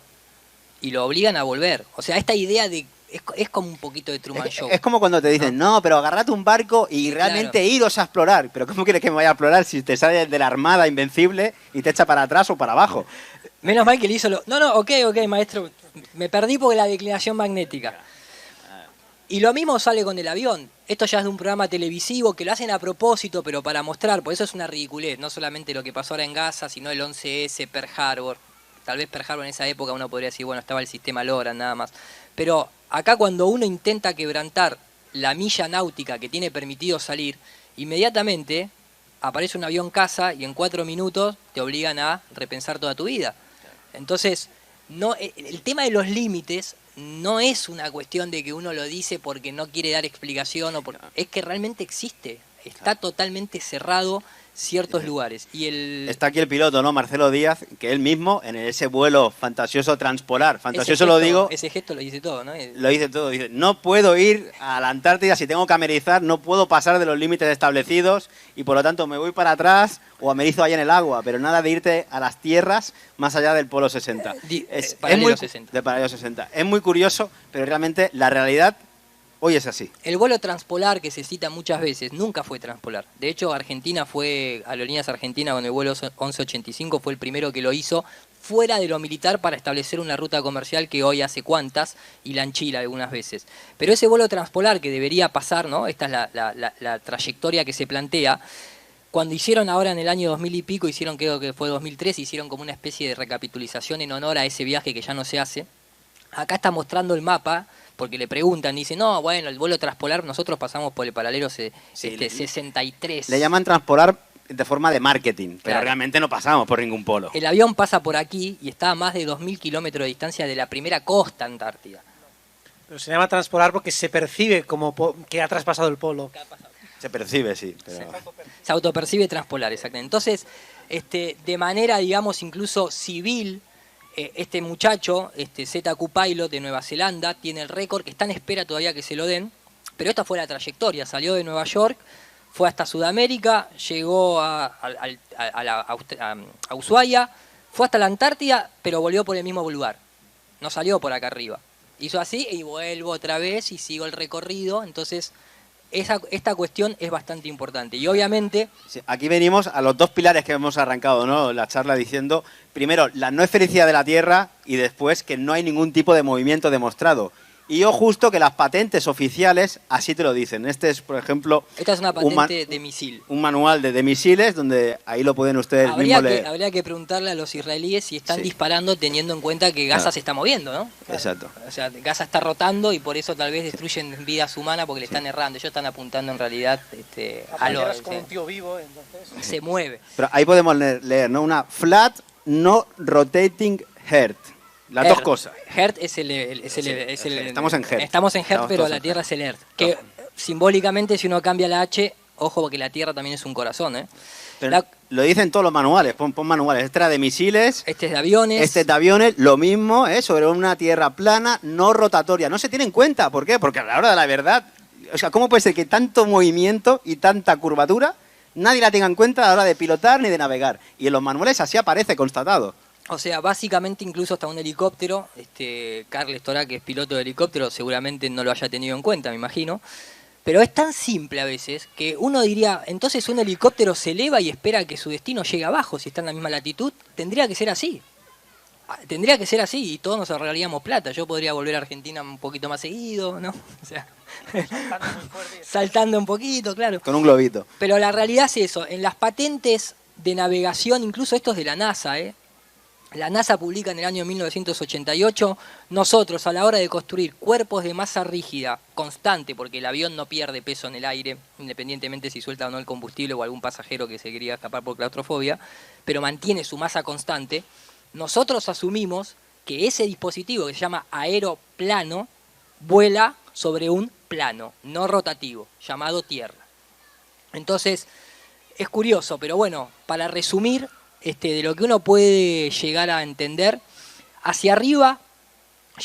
y lo obligan a volver. O sea, esta idea de es como un poquito de Truman Show. Es como cuando te dicen, no, pero agarrate un barco y realmente iros a explorar. Pero ¿cómo quieres que me vaya a explorar si te sale de la Armada Invencible y te echa para atrás o para abajo? Menos mal que le hizo ok, maestro, me perdí porque la declinación magnética. Y lo mismo sale con el avión. Esto ya es de un programa televisivo que lo hacen a propósito, pero para mostrar, por eso es una ridiculez, no solamente lo que pasó ahora en Gaza, sino el 11S, Pearl Harbor. Tal vez Pearl Harbor en esa época uno podría decir, bueno, estaba el sistema LORAN nada más. Pero acá cuando uno intenta quebrantar la milla náutica que tiene permitido salir, inmediatamente aparece un avión caza y en 4 minutos te obligan a repensar toda tu vida. Entonces, el tema de los límites no es una cuestión de que uno lo dice porque no quiere dar explicación, es que realmente existe, está totalmente cerrado ciertos lugares. Y está aquí el piloto, ¿no?, Marcelo Díaz, que él mismo, en ese vuelo fantasioso transpolar, fantasioso lo digo... Ese gesto lo dice todo, ¿no? Lo dice todo, dice, no puedo ir a la Antártida si tengo que amerizar, no puedo pasar de los límites establecidos y por lo tanto me voy para atrás o amerizo ahí en el agua, pero nada de irte a las tierras más allá del polo 60. Paralelo 60. De paralelo 60. Es muy curioso, pero realmente la realidad... hoy es así. El vuelo transpolar que se cita muchas veces nunca fue transpolar. De hecho, Aerolíneas Argentina con el vuelo 1185 fue el primero que lo hizo fuera de lo militar para establecer una ruta comercial que hoy hace cuantas y la enchila algunas veces. Pero ese vuelo transpolar que debería pasar, ¿no?, esta es la trayectoria que se plantea. Cuando hicieron ahora en el año 2000 y pico, creo que fue 2003, hicieron como una especie de recapitulación en honor a ese viaje que ya no se hace. Acá está mostrando el mapa, porque le preguntan, dice, no, bueno, el vuelo transpolar, nosotros pasamos por el paralelo 63. Le llaman transpolar de forma de marketing, pero Claro. realmente no pasamos por ningún polo. El avión pasa por aquí y está a más de 2.000 kilómetros de distancia de la primera costa antártida. Pero se llama transpolar porque se percibe como que ha traspasado el polo. Se percibe, sí. Pero... Se autopercibe transpolar, exactamente. Entonces, de manera, digamos, incluso civil, este muchacho, ZQ Pilot de Nueva Zelanda, tiene el récord, que está en espera todavía que se lo den, pero esta fue la trayectoria, salió de Nueva York, fue hasta Sudamérica, llegó a Ushuaia, fue hasta la Antártida, pero volvió por el mismo lugar, no salió por acá arriba. Hizo así y vuelvo otra vez y sigo el recorrido, entonces esta cuestión es bastante importante. Y obviamente... Sí, aquí venimos a los dos pilares que hemos arrancado, ¿no?, la charla diciendo, primero, la no esfericidad de la Tierra y después que no hay ningún tipo de movimiento demostrado. Y yo justo que las patentes oficiales así te lo dicen. Este es, por ejemplo... Esta es una patente de misil. Un manual de misiles donde ahí lo pueden ustedes mismos leer. Habría que preguntarle a los israelíes si están Sí. disparando teniendo en cuenta que Gaza se está moviendo, ¿no? Exacto. O sea, Gaza está rotando y por eso tal vez destruyen vidas humanas porque le están errando. Ellos están apuntando en realidad a lo... con un tío vivo, entonces... Se mueve. Pero ahí podemos leer, ¿no?, una flat no rotating heart. Las dos cosas. Earth es el estamos en Earth. Estamos en Earth, Estamos pero todos la en Tierra Earth. es el Earth. Que simbólicamente, si uno cambia la H, ojo, porque la Tierra también es un corazón, ¿eh? Pero lo dicen todos los manuales, pon manuales. Este era de misiles, Este es de aviones. este es de aviones, lo mismo, sobre una tierra plana, no rotatoria. No se tiene en cuenta, ¿por qué? Porque a la hora de la verdad, o sea, ¿cómo puede ser que tanto movimiento y tanta curvatura nadie la tenga en cuenta a la hora de pilotar ni de navegar? Y en los manuales así aparece constatado. O sea, básicamente incluso hasta un helicóptero, Carles Torá, que es piloto de helicóptero, seguramente no lo haya tenido en cuenta, me imagino. Pero es tan simple a veces que uno diría, entonces un helicóptero se eleva y espera que su destino llegue abajo si está en la misma latitud. Tendría que ser así. Tendría que ser así y todos nos ahorraríamos plata. Yo podría volver a Argentina un poquito más seguido, ¿no? O sea, saltando un poquito, claro. Con un globito. Pero la realidad es eso. En las patentes de navegación, incluso esto es de la NASA, la NASA publica en el año 1988, nosotros a la hora de construir cuerpos de masa rígida constante, porque el avión no pierde peso en el aire, independientemente si suelta o no el combustible o algún pasajero que se quería escapar por claustrofobia, pero mantiene su masa constante, nosotros asumimos que ese dispositivo que se llama aeroplano vuela sobre un plano no rotativo, llamado Tierra. Entonces, es curioso, pero bueno, para resumir, de lo que uno puede llegar a entender, hacia arriba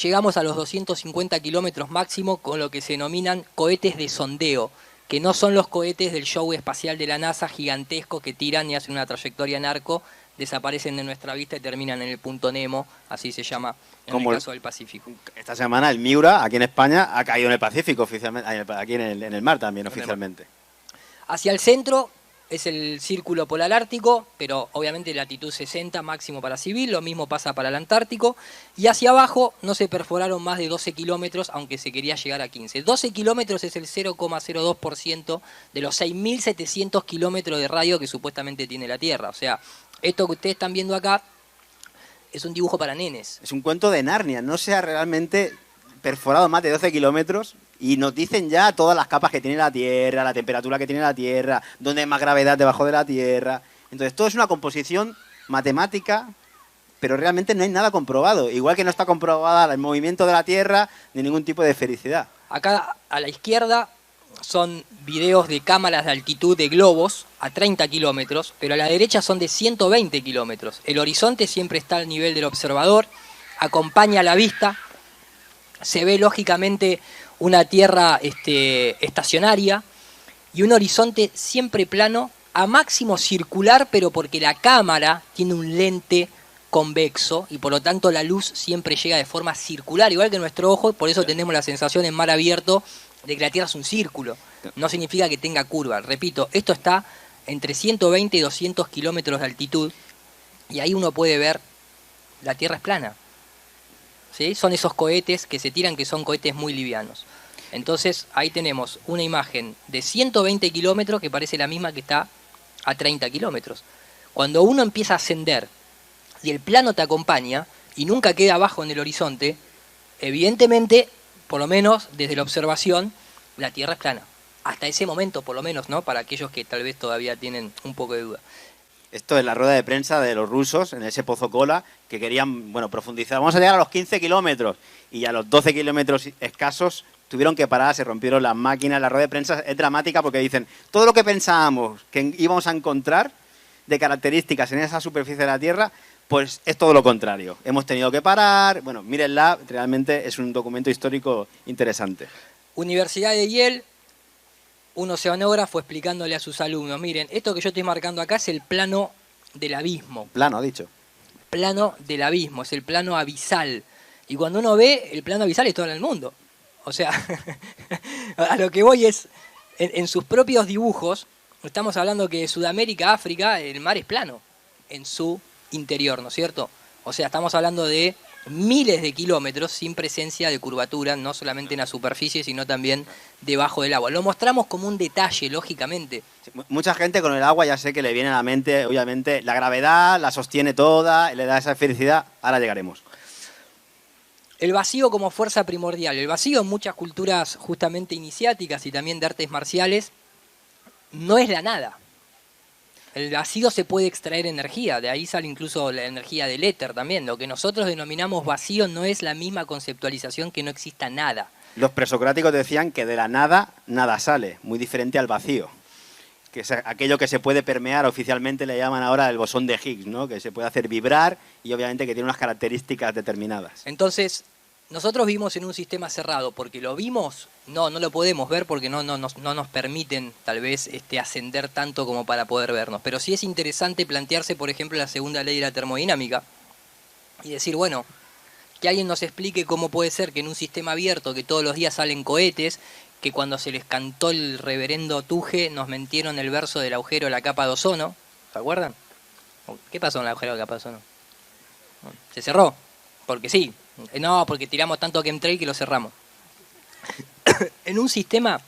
llegamos a los 250 kilómetros máximo con lo que se denominan cohetes de sondeo, que no son los cohetes del show espacial de la NASA gigantescos que tiran y hacen una trayectoria en arco, desaparecen de nuestra vista y terminan en el punto Nemo, así se llama en el caso del Pacífico. Esta semana el Miura, aquí en España, ha caído en el Pacífico, oficialmente, aquí en el mar también, oficialmente. Hacia el centro es el círculo polar ártico, pero obviamente latitud 60 máximo para civil, lo mismo pasa para el Antártico, y hacia abajo no se perforaron más de 12 kilómetros, aunque se quería llegar a 15. 12 kilómetros es el 0,02% de los 6.700 kilómetros de radio que supuestamente tiene la Tierra. O sea, esto que ustedes están viendo acá es un dibujo para nenes. Es un cuento de Narnia, no se ha realmente perforado más de 12 kilómetros. Y nos dicen ya todas las capas que tiene la Tierra, la temperatura que tiene la Tierra, dónde hay más gravedad debajo de la Tierra. Entonces, todo es una composición matemática, pero realmente no hay nada comprobado. Igual que no está comprobada el movimiento de la Tierra ni ningún tipo de felicidad. Acá a la izquierda son videos de cámaras de altitud de globos a 30 kilómetros, pero a la derecha son de 120 kilómetros. El horizonte siempre está al nivel del observador, acompaña la vista, se ve lógicamente una Tierra estacionaria y un horizonte siempre plano, a máximo circular, pero porque la cámara tiene un lente convexo y por lo tanto la luz siempre llega de forma circular, igual que nuestro ojo, por eso tenemos la sensación en mar abierto de que la Tierra es un círculo. No significa que tenga curva. Repito, esto está entre 120 y 200 kilómetros de altitud y ahí uno puede ver la Tierra es plana. ¿Sí? Son esos cohetes que se tiran, que son cohetes muy livianos. Entonces ahí tenemos una imagen de 120 kilómetros que parece la misma que está a 30 kilómetros. Cuando uno empieza a ascender y el plano te acompaña y nunca queda abajo en el horizonte, evidentemente, por lo menos desde la observación, la Tierra es plana. Hasta ese momento, por lo menos, ¿no? Para aquellos que tal vez todavía tienen un poco de duda. Esto es la rueda de prensa de los rusos en ese Pozo Kola, que querían, profundizar. Vamos a llegar a los 15 kilómetros y a los 12 kilómetros escasos tuvieron que parar, se rompieron las máquinas. La rueda de prensa es dramática porque dicen, todo lo que pensábamos que íbamos a encontrar de características en esa superficie de la Tierra, pues es todo lo contrario. Hemos tenido que parar. Bueno, mírenla, realmente es un documento histórico interesante. Universidad de Yale, un oceanógrafo explicándole a sus alumnos, miren, esto que yo estoy marcando acá es el plano del abismo. Plano, ha dicho. Plano del abismo, es el plano abisal. Y cuando uno ve, el plano abisal es todo en el mundo. O sea, a lo que voy es, en sus propios dibujos, estamos hablando que de Sudamérica, África, el mar es plano en su interior, ¿no es cierto? O sea, estamos hablando de miles de kilómetros sin presencia de curvatura, no solamente en la superficie, sino también debajo del agua. Lo mostramos como un detalle, lógicamente. Sí, mucha gente con el agua ya sé que le viene a la mente, obviamente, la gravedad, la sostiene toda, le da esa felicidad. Ahora llegaremos. El vacío como fuerza primordial. El vacío en muchas culturas justamente iniciáticas y también de artes marciales no es la nada. El vacío se puede extraer energía, de ahí sale incluso la energía del éter también. Lo que nosotros denominamos vacío no es la misma conceptualización que no exista nada. Los presocráticos decían que de la nada, nada sale, muy diferente al vacío. Que es aquello que se puede permear, oficialmente le llaman ahora el bosón de Higgs, ¿no? Que se puede hacer vibrar y obviamente que tiene unas características determinadas. Entonces, nosotros vivimos en un sistema cerrado, porque lo vimos, no lo podemos ver porque no nos permiten tal vez ascender tanto como para poder vernos. Pero sí es interesante plantearse, por ejemplo, la segunda ley de la termodinámica y decir, bueno, que alguien nos explique cómo puede ser que en un sistema abierto, que todos los días salen cohetes, que cuando se les cantó el reverendo Tuje nos mentieron el verso del agujero de la capa de ozono, ¿se acuerdan? ¿Qué pasó en el agujero de la capa de ozono? Se cerró, porque sí. No, porque tiramos tanto chemtrail que lo cerramos. En un sistema,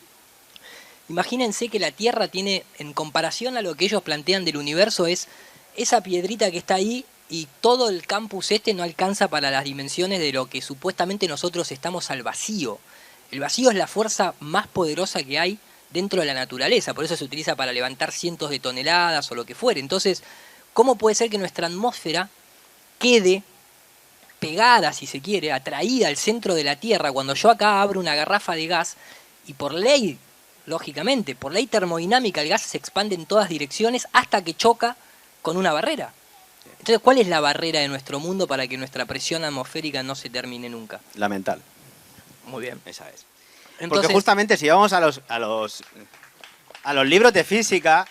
imagínense que la Tierra tiene, en comparación a lo que ellos plantean del universo, es esa piedrita que está ahí y todo el campus no alcanza para las dimensiones de lo que supuestamente nosotros estamos al vacío. El vacío es la fuerza más poderosa que hay dentro de la naturaleza, por eso se utiliza para levantar cientos de toneladas o lo que fuere. Entonces, ¿cómo puede ser que nuestra atmósfera quede pegada, si se quiere, atraída al centro de la Tierra cuando yo acá abro una garrafa de gas y por ley, lógicamente, por ley termodinámica el gas se expande en todas direcciones hasta que choca con una barrera? Entonces, ¿cuál es la barrera de nuestro mundo para que nuestra presión atmosférica no se termine nunca? La mental. Muy bien. Esa es. Entonces, porque justamente si vamos a los libros de física,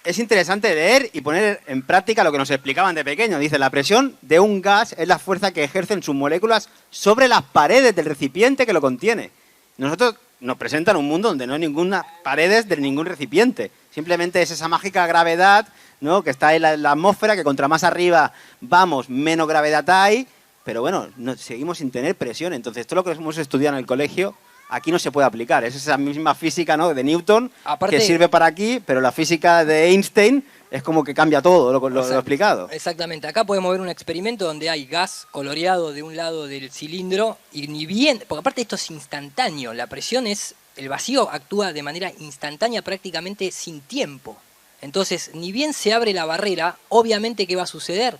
es interesante leer y poner en práctica lo que nos explicaban de pequeño. Dice, la presión de un gas es la fuerza que ejercen sus moléculas sobre las paredes del recipiente que lo contiene. Nosotros nos presentan un mundo donde no hay ninguna paredes de ningún recipiente. Simplemente es esa mágica gravedad, ¿no? Que está en la atmósfera, que contra más arriba vamos, menos gravedad hay. Pero bueno, seguimos sin tener presión. Entonces, todo lo que hemos estudiado en el colegio, aquí no se puede aplicar. Es esa misma física, ¿no?, de Newton, aparte, que sirve para aquí, pero la física de Einstein es como que cambia todo lo explicado. Exactamente. Acá podemos ver un experimento donde hay gas coloreado de un lado del cilindro y ni bien... Porque aparte esto es instantáneo. La presión es... El vacío actúa de manera instantánea, prácticamente sin tiempo. Entonces, ni bien se abre la barrera, obviamente, ¿qué va a suceder?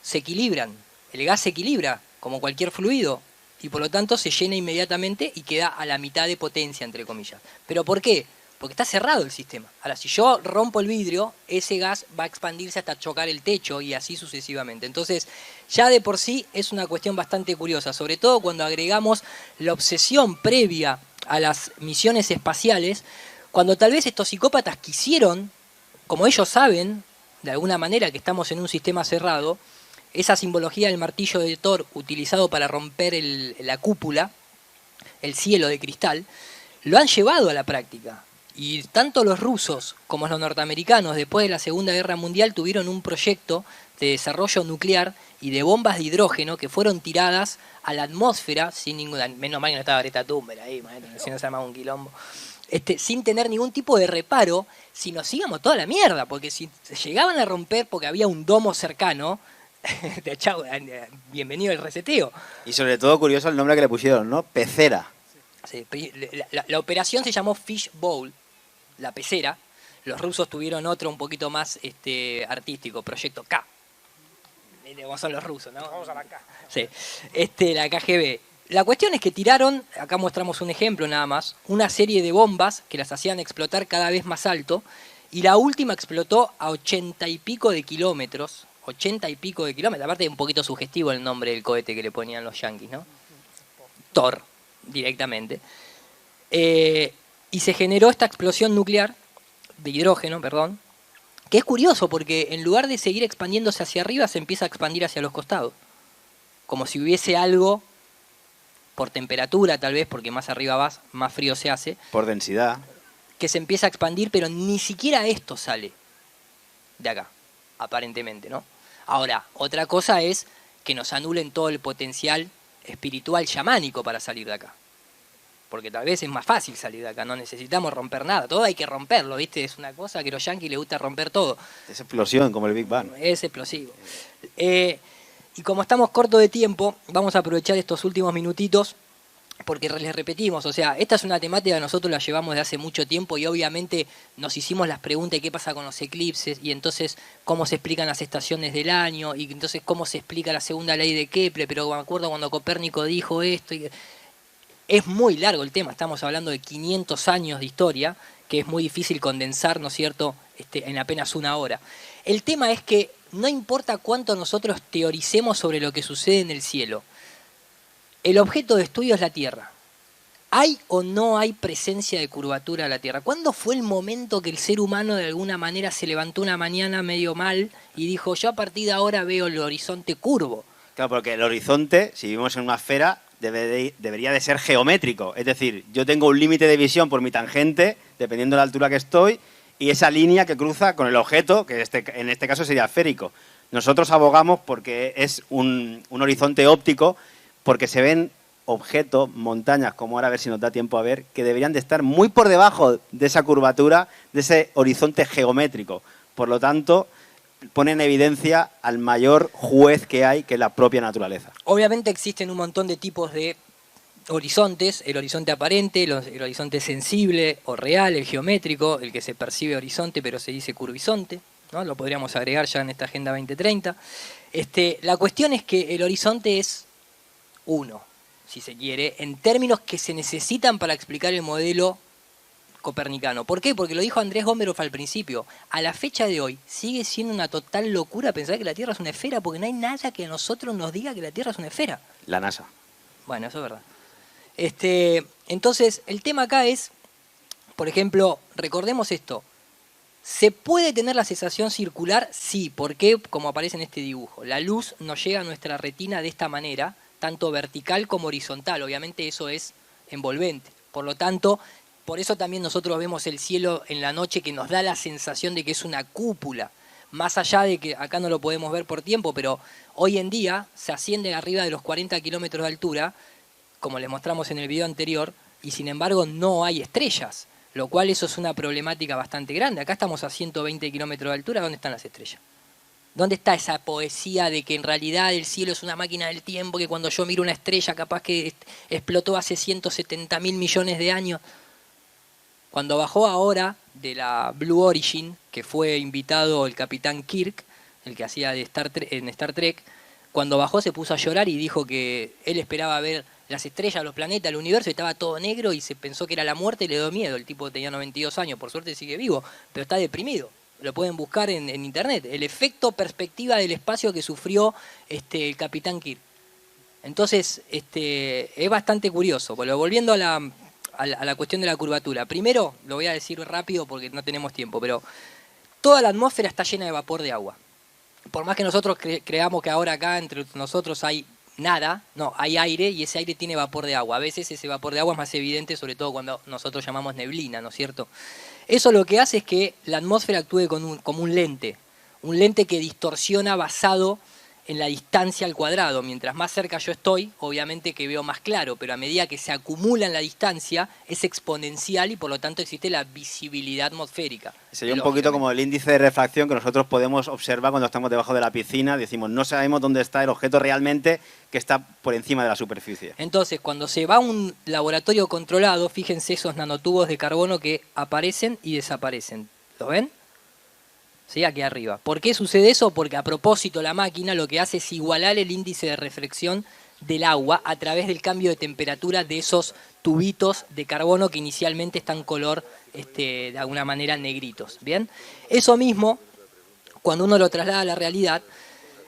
Se equilibran. El gas se equilibra, como cualquier fluido, y por lo tanto se llena inmediatamente y queda a la mitad de potencia, entre comillas. ¿Pero por qué? Porque está cerrado el sistema. Ahora, si yo rompo el vidrio, ese gas va a expandirse hasta chocar el techo y así sucesivamente. Entonces, ya de por sí es una cuestión bastante curiosa, sobre todo cuando agregamos la obsesión previa a las misiones espaciales, cuando tal vez estos psicópatas quisieron, como ellos saben, de alguna manera que estamos en un sistema cerrado, esa simbología del martillo de Thor utilizado para romper la cúpula, el cielo de cristal, lo han llevado a la práctica. Y tanto los rusos como los norteamericanos, después de la Segunda Guerra Mundial, tuvieron un proyecto de desarrollo nuclear y de bombas de hidrógeno que fueron tiradas a la atmósfera sin ninguna... Menos mal que no estaba Greta Thunberg ahí, si no se llamaba un quilombo. Sin tener ningún tipo de reparo, si nos íbamos toda la mierda, porque si llegaban a romper porque había un domo cercano... Chau, bienvenido al reseteo. Y sobre todo curioso el nombre que le pusieron, ¿no? Pecera. Sí, la operación se llamó Fish Bowl, la pecera. Los rusos tuvieron otro un poquito más artístico, Proyecto K. Como son los rusos, ¿no? Vamos a la K. Sí. La KGB. La cuestión es que tiraron, acá mostramos un ejemplo nada más, una serie de bombas que las hacían explotar cada vez más alto, y la última explotó a 80 y pico de kilómetros. 80 y pico de kilómetros, aparte es un poquito sugestivo el nombre del cohete que le ponían los yanquis, ¿no? Thor, directamente. Y se generó esta explosión nuclear, de hidrógeno, perdón, que es curioso porque en lugar de seguir expandiéndose hacia arriba, se empieza a expandir hacia los costados. Como si hubiese algo, por temperatura tal vez, porque más arriba vas, más frío se hace. Por densidad. Que se empieza a expandir, pero ni siquiera esto sale de acá, aparentemente, ¿no? Ahora, otra cosa es que nos anulen todo el potencial espiritual chamánico para salir de acá. Porque tal vez es más fácil salir de acá, no necesitamos romper nada, todo hay que romperlo, ¿viste? Es una cosa que a los yanquis les gusta romper todo. Es explosión, como el Big Bang. Es explosivo. Y como estamos cortos de tiempo, vamos a aprovechar estos últimos minutitos porque les repetimos, o sea, esta es una temática que nosotros la llevamos de hace mucho tiempo y obviamente nos hicimos las preguntas de qué pasa con los eclipses y entonces cómo se explican las estaciones del año y entonces cómo se explica la segunda ley de Kepler, pero me acuerdo cuando Copérnico dijo esto. Es muy largo el tema, estamos hablando de 500 años de historia, que es muy difícil condensar, ¿no es cierto?, en apenas una hora. El tema es que no importa cuánto nosotros teoricemos sobre lo que sucede en el cielo, el objeto de estudio es la Tierra. ¿Hay o no hay presencia de curvatura de la Tierra? ¿Cuándo fue el momento que el ser humano de alguna manera se levantó una mañana medio mal y dijo, yo a partir de ahora veo el horizonte curvo? Claro, porque el horizonte, si vivimos en una esfera, debería de ser geométrico. Es decir, yo tengo un límite de visión por mi tangente, dependiendo de la altura que estoy, y esa línea que cruza con el objeto, que en este caso sería esférico. Nosotros abogamos porque es un horizonte óptico, porque se ven objetos, montañas, como ahora a ver si nos da tiempo a ver, que deberían de estar muy por debajo de esa curvatura, de ese horizonte geométrico. Por lo tanto, pone en evidencia al mayor juez que hay, que es la propia naturaleza. Obviamente existen un montón de tipos de horizontes, el horizonte aparente, el horizonte sensible o real, el geométrico, el que se percibe horizonte pero se dice curvisonte, ¿no? Lo podríamos agregar ya en esta Agenda 2030. La cuestión es que el horizonte es uno, si se quiere, en términos que se necesitan para explicar el modelo copernicano. ¿Por qué? Porque lo dijo Andrés Gomberov al principio. A la fecha de hoy sigue siendo una total locura pensar que la Tierra es una esfera, porque no hay nada que a nosotros nos diga que la Tierra es una esfera. La NASA. Bueno, eso es verdad. Entonces, el tema acá es, por ejemplo, recordemos esto. ¿Se puede tener la sensación circular? Sí. ¿Por qué? Como aparece en este dibujo. La luz nos llega a nuestra retina de esta manera, tanto vertical como horizontal. Obviamente eso es envolvente. Por lo tanto, por eso también nosotros vemos el cielo en la noche, que nos da la sensación de que es una cúpula. Más allá de que acá no lo podemos ver por tiempo, pero hoy en día se asciende arriba de los 40 kilómetros de altura, como les mostramos en el video anterior, y sin embargo no hay estrellas, lo cual eso es una problemática bastante grande. Acá estamos a 120 kilómetros de altura, ¿dónde están las estrellas? ¿Dónde está esa poesía de que en realidad el cielo es una máquina del tiempo, que cuando yo miro una estrella capaz que explotó hace 170.000 millones de años? Cuando bajó ahora de la Blue Origin, que fue invitado el capitán Kirk, el que hacía de en Star Trek, cuando bajó se puso a llorar y dijo que él esperaba ver las estrellas, los planetas, el universo, y estaba todo negro y se pensó que era la muerte y le dio miedo. El tipo tenía 92 años, por suerte sigue vivo, pero está deprimido. Lo pueden buscar en internet. El efecto perspectiva del espacio que sufrió el capitán Kirk. Entonces, es bastante curioso. Pero volviendo a la cuestión de la curvatura. Primero, lo voy a decir rápido porque no tenemos tiempo, pero toda la atmósfera está llena de vapor de agua. Por más que nosotros creamos que ahora acá entre nosotros hay nada, no, hay aire y ese aire tiene vapor de agua. A veces ese vapor de agua es más evidente, sobre todo cuando nosotros llamamos neblina, ¿no es cierto? Eso lo que hace es que la atmósfera actúe como un lente que distorsiona basado en la distancia al cuadrado. Mientras más cerca yo estoy, obviamente que veo más claro, pero a medida que se acumula en la distancia, es exponencial y por lo tanto existe la visibilidad atmosférica. Sería un poquito como el índice de refracción que nosotros podemos observar cuando estamos debajo de la piscina. Decimos, no sabemos dónde está el objeto realmente que está por encima de la superficie. Entonces, cuando se va a un laboratorio controlado, fíjense esos nanotubos de carbono que aparecen y desaparecen. ¿Lo ven? ¿Sí? Aquí arriba. ¿Por qué sucede eso? Porque a propósito la máquina lo que hace es igualar el índice de reflexión del agua a través del cambio de temperatura de esos tubitos de carbono que inicialmente están color, de alguna manera, negritos. ¿Bien? Eso mismo, cuando uno lo traslada a la realidad,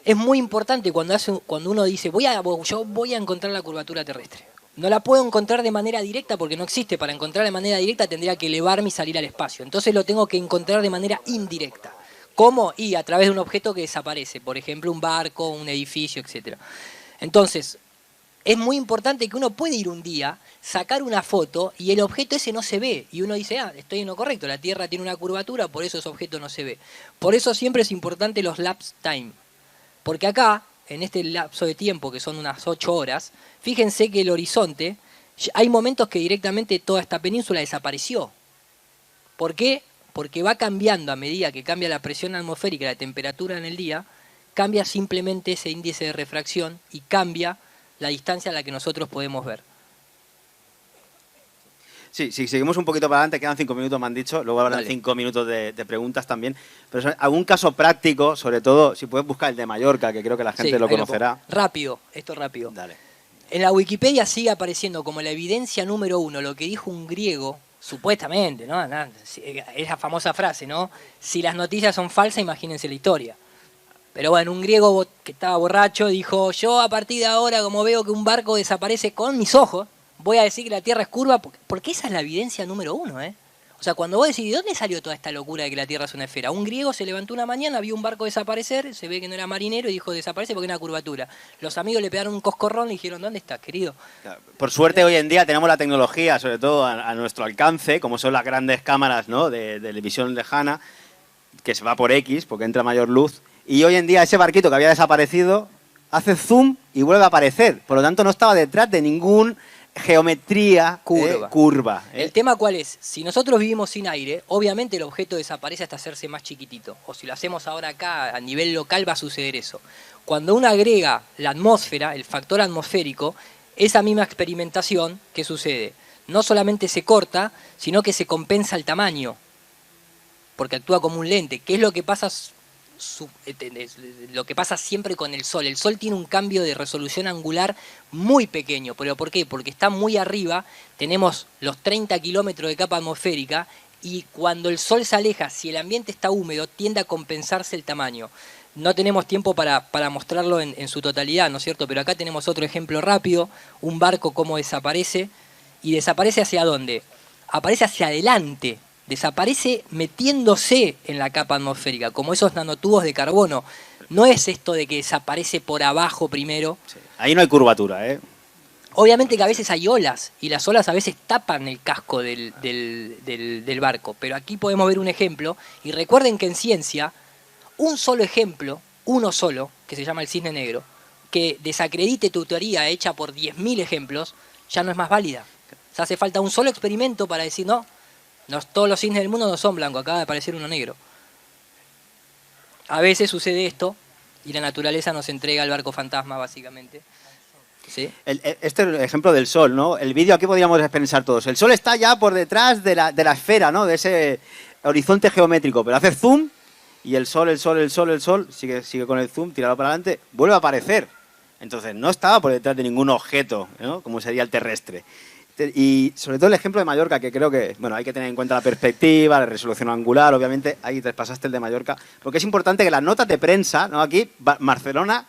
es muy importante cuando uno dice, yo voy a encontrar la curvatura terrestre. No la puedo encontrar de manera directa porque no existe. Para encontrar de manera directa tendría que elevarme y salir al espacio. Entonces lo tengo que encontrar de manera indirecta. ¿Cómo? Y a través de un objeto que desaparece, por ejemplo un barco, un edificio, etc. Entonces, es muy importante que uno puede ir un día, sacar una foto y el objeto ese no se ve. Y uno dice, estoy en lo correcto, la Tierra tiene una curvatura, por eso ese objeto no se ve. Por eso siempre es importante los lapse time. Porque acá, en este lapso de tiempo, que son unas 8 horas, fíjense que el horizonte, hay momentos que directamente toda esta península desapareció. ¿Por qué? Porque va cambiando a medida que cambia la presión atmosférica y la temperatura en el día, cambia simplemente ese índice de refracción y cambia la distancia a la que nosotros podemos ver. Sí, sí, seguimos un poquito para adelante, quedan 5 minutos, me han dicho, luego habrán Dale. 5 minutos de preguntas también. Pero algún caso práctico, sobre todo, si puedes buscar el de Mallorca, que creo que la gente Sí, lo ahí pongo. conocerá. Rápido, esto rápido. Dale. En la Wikipedia sigue apareciendo como la evidencia número 1 lo que dijo un griego, supuestamente, ¿no? Esa famosa frase, ¿no? Si las noticias son falsas, imagínense la historia. Pero bueno, un griego que estaba borracho dijo, yo a partir de ahora, como veo que un barco desaparece con mis ojos, voy a decir que la Tierra es curva, porque esa es la evidencia número 1, ¿eh? O sea, cuando vos decís, ¿de dónde salió toda esta locura de que la Tierra es una esfera? Un griego se levantó una mañana, vio un barco desaparecer, se ve que no era marinero y dijo, desaparece porque era una curvatura. Los amigos le pegaron un coscorrón y le dijeron, ¿dónde estás, querido? Por suerte hoy en día tenemos la tecnología, sobre todo a nuestro alcance, como son las grandes cámaras, ¿no?, de televisión lejana, que se va por X, porque entra mayor luz. Y hoy en día ese barquito que había desaparecido hace zoom y vuelve a aparecer. Por lo tanto, no estaba detrás de ningún geometría curva. El tema ¿cuál es? Si nosotros vivimos sin aire, obviamente el objeto desaparece hasta hacerse más chiquitito. O si lo hacemos ahora acá a nivel local va a suceder eso. Cuando uno agrega la atmósfera, el factor atmosférico, esa misma experimentación, ¿qué sucede? No solamente se corta, sino que se compensa el tamaño. Porque actúa como un lente. ¿Qué es lo que pasa? Lo que pasa siempre con el Sol. El Sol tiene un cambio de resolución angular muy pequeño. ¿Pero por qué? Porque está muy arriba, tenemos los 30 kilómetros de capa atmosférica y cuando el Sol se aleja, si el ambiente está húmedo, tiende a compensarse el tamaño. No tenemos tiempo para mostrarlo en su totalidad, ¿no es cierto? Pero acá tenemos otro ejemplo rápido, un barco cómo desaparece. ¿Y desaparece hacia dónde? Aparece hacia adelante. Desaparece metiéndose en la capa atmosférica, como esos nanotubos de carbono. No es esto de que desaparece por abajo primero. Sí. Ahí no hay curvatura, ¿eh? Obviamente que a veces hay olas, y las olas a veces tapan el casco del barco. Pero aquí podemos ver un ejemplo, y recuerden que en ciencia, un solo ejemplo, uno solo, que se llama el cisne negro, que desacredite tu teoría hecha por 10.000 ejemplos, ya no es más válida. O sea, hace falta un solo experimento para decir, no, todos los cisnes del mundo no son blancos, acaba de aparecer uno negro. A veces sucede esto y la naturaleza nos entrega el barco fantasma, básicamente. ¿Sí? Este es el ejemplo del Sol, ¿no? El vídeo aquí podríamos pensar todos. El Sol está ya por detrás de la esfera, ¿no? De ese horizonte geométrico, pero hace zoom y el Sol sigue con el zoom, tirado para adelante, vuelve a aparecer. Entonces no estaba por detrás de ningún objeto, ¿no?, como sería el terrestre. Y sobre todo el ejemplo de Mallorca, que creo que, bueno, hay que tener en cuenta la perspectiva, la resolución angular, obviamente, ahí te pasaste el de Mallorca, porque es importante que las notas de prensa, ¿no?, aquí, Barcelona,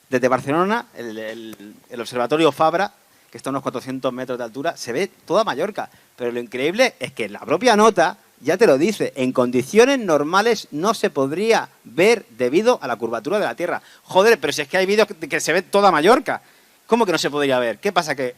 desde Barcelona, el observatorio Fabra, que está a unos 400 metros de altura, se ve toda Mallorca, pero lo increíble es que la propia nota ya te lo dice, en condiciones normales no se podría ver debido a la curvatura de la Tierra. Joder, pero si es que hay vídeos que se ve toda Mallorca, ¿cómo que no se podría ver? ¿Qué pasa? Que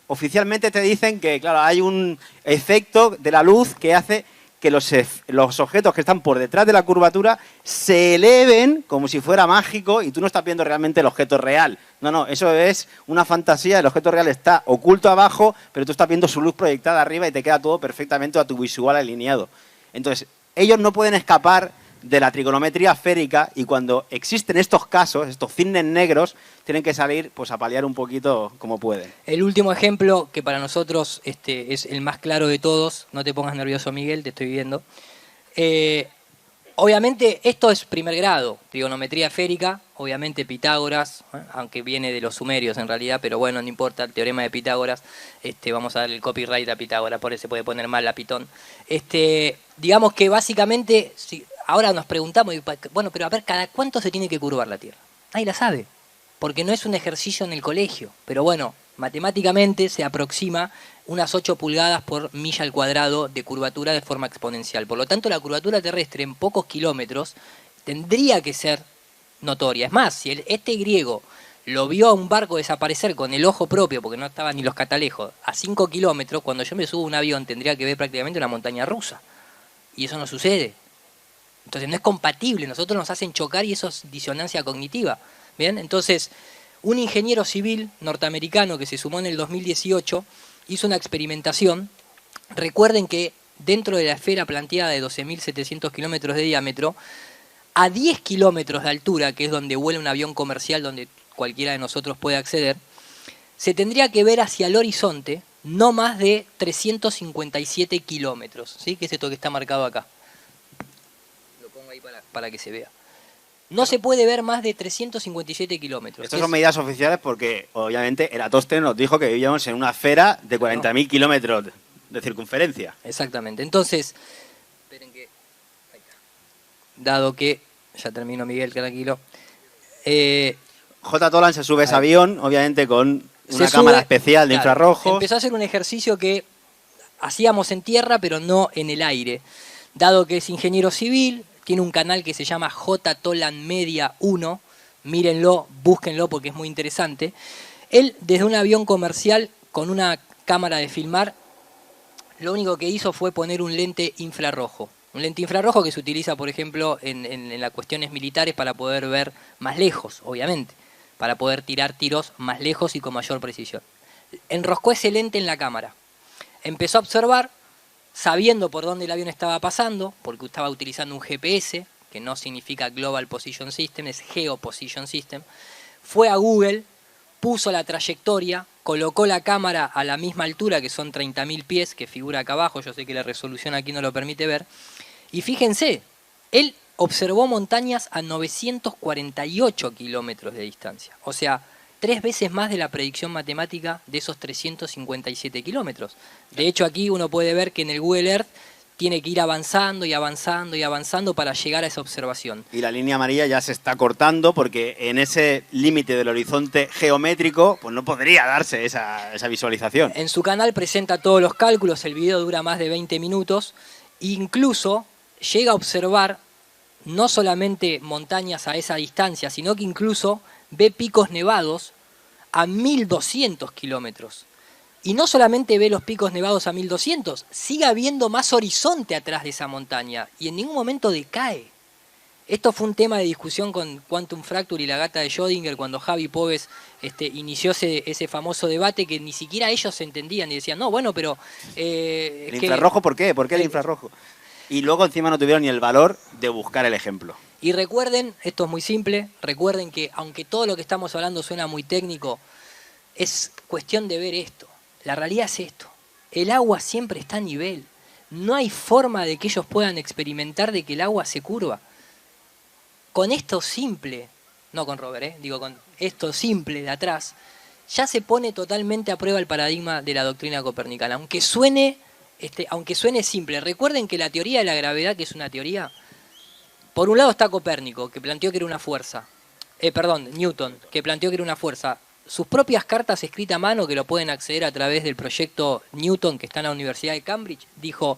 oficialmente te dicen que, claro, hay un efecto de la luz que hace que los objetos que están por detrás de la curvatura se eleven como si fuera mágico y tú no estás viendo realmente el objeto real. No, eso es una fantasía, el objeto real está oculto abajo, pero tú estás viendo su luz proyectada arriba y te queda todo perfectamente a tu visual alineado. Entonces, ellos no pueden escapar de la trigonometría esférica y cuando existen estos casos, estos cisnes negros, tienen que salir pues a paliar un poquito como pueden. El último ejemplo, que para nosotros es el más claro de todos, no te pongas nervioso, Miguel, te estoy viendo. Obviamente esto es primer grado, trigonometría esférica, obviamente Pitágoras, aunque viene de los sumerios en realidad, pero bueno, no importa, el teorema de Pitágoras, vamos a darle el copyright a Pitágoras, por eso se puede poner mal la Pitón. Digamos que básicamente, ahora nos preguntamos, bueno, pero a ver, ¿cada cuánto se tiene que curvar la Tierra? Nadie la sabe, porque no es un ejercicio en el colegio, pero bueno, matemáticamente se aproxima unas 8 pulgadas por milla al cuadrado de curvatura de forma exponencial. Por lo tanto, la curvatura terrestre en pocos kilómetros tendría que ser notoria. Es más, si este griego lo vio a un barco desaparecer con el ojo propio, porque no estaban ni los catalejos, a 5 kilómetros, cuando yo me subo a un avión tendría que ver prácticamente una montaña rusa. Y eso no sucede. Entonces no es compatible, nosotros nos hacen chocar y eso es disonancia cognitiva. ¿Bien? Entonces, un ingeniero civil norteamericano que se sumó en el 2018 hizo una experimentación. Recuerden que dentro de la esfera planteada de 12.700 kilómetros de diámetro, a 10 kilómetros de altura, que es donde vuela un avión comercial, donde cualquiera de nosotros puede acceder, se tendría que ver hacia el horizonte no más de 357 kilómetros, ¿sí? Que es esto que está marcado acá. Lo pongo ahí para que se vea. No se puede ver más de 357 kilómetros. Estas son medidas oficiales porque, obviamente, Eratosthenes nos dijo que vivíamos en una esfera de 40.000 kilómetros de circunferencia. Exactamente. Entonces, esperen que... Ahí está. Dado que... Ya termino, Miguel, tranquilo. J. Tolan se sube a ese avión, obviamente, con una Se cámara sube, especial de claro, infrarrojos. Empezó a hacer un ejercicio que hacíamos en tierra, pero no en el aire. Dado que es ingeniero civil, tiene un canal que se llama J. Tolan Media 1. Mírenlo, búsquenlo porque es muy interesante. Él, desde un avión comercial con una cámara de filmar, lo único que hizo fue poner un lente infrarrojo. Un lente infrarrojo que se utiliza, por ejemplo, en las cuestiones militares para poder ver más lejos, obviamente. Para poder tirar tiros más lejos y con mayor precisión. Enroscó ese lente en la cámara. Empezó a observar, sabiendo por dónde el avión estaba pasando, porque estaba utilizando un GPS, que no significa Global Position System, es Geoposition System. Fue a Google, puso la trayectoria, colocó la cámara a la misma altura, que son 30.000 pies, que figura acá abajo, yo sé que la resolución aquí no lo permite ver. Y fíjense, él observó montañas a 948 kilómetros de distancia. O sea, 3 veces más de la predicción matemática de esos 357 kilómetros. De hecho, aquí uno puede ver que en el Google Earth tiene que ir avanzando y avanzando y avanzando para llegar a esa observación. Y la línea amarilla ya se está cortando porque en ese límite del horizonte geométrico pues no podría darse esa visualización. En su canal presenta todos los cálculos, el video dura más de 20 minutos, incluso llega a observar no solamente montañas a esa distancia, sino que incluso ve picos nevados a 1.200 kilómetros. Y no solamente ve los picos nevados a 1.200, sigue habiendo más horizonte atrás de esa montaña y en ningún momento decae. Esto fue un tema de discusión con Quantum Fracture y la gata de Schrödinger cuando Javi Pobes inició ese famoso debate que ni siquiera ellos se entendían y decían, no, bueno, pero... ¿El infrarrojo por qué? ¿Por qué el infrarrojo? Y luego encima no tuvieron ni el valor de buscar el ejemplo. Y recuerden, esto es muy simple, recuerden que aunque todo lo que estamos hablando suena muy técnico, es cuestión de ver esto. La realidad es esto, el agua siempre está a nivel. No hay forma de que ellos puedan experimentar de que el agua se curva. Con esto simple, no con Robert, digo con esto simple de atrás, ya se pone totalmente a prueba el paradigma de la doctrina copernicana. Aunque suene simple, recuerden que la teoría de la gravedad, que es una teoría, por un lado está Copérnico, que planteó que era una fuerza. Newton, que planteó que era una fuerza. Sus propias cartas escritas a mano, que lo pueden acceder a través del proyecto Newton, que está en la Universidad de Cambridge, dijo,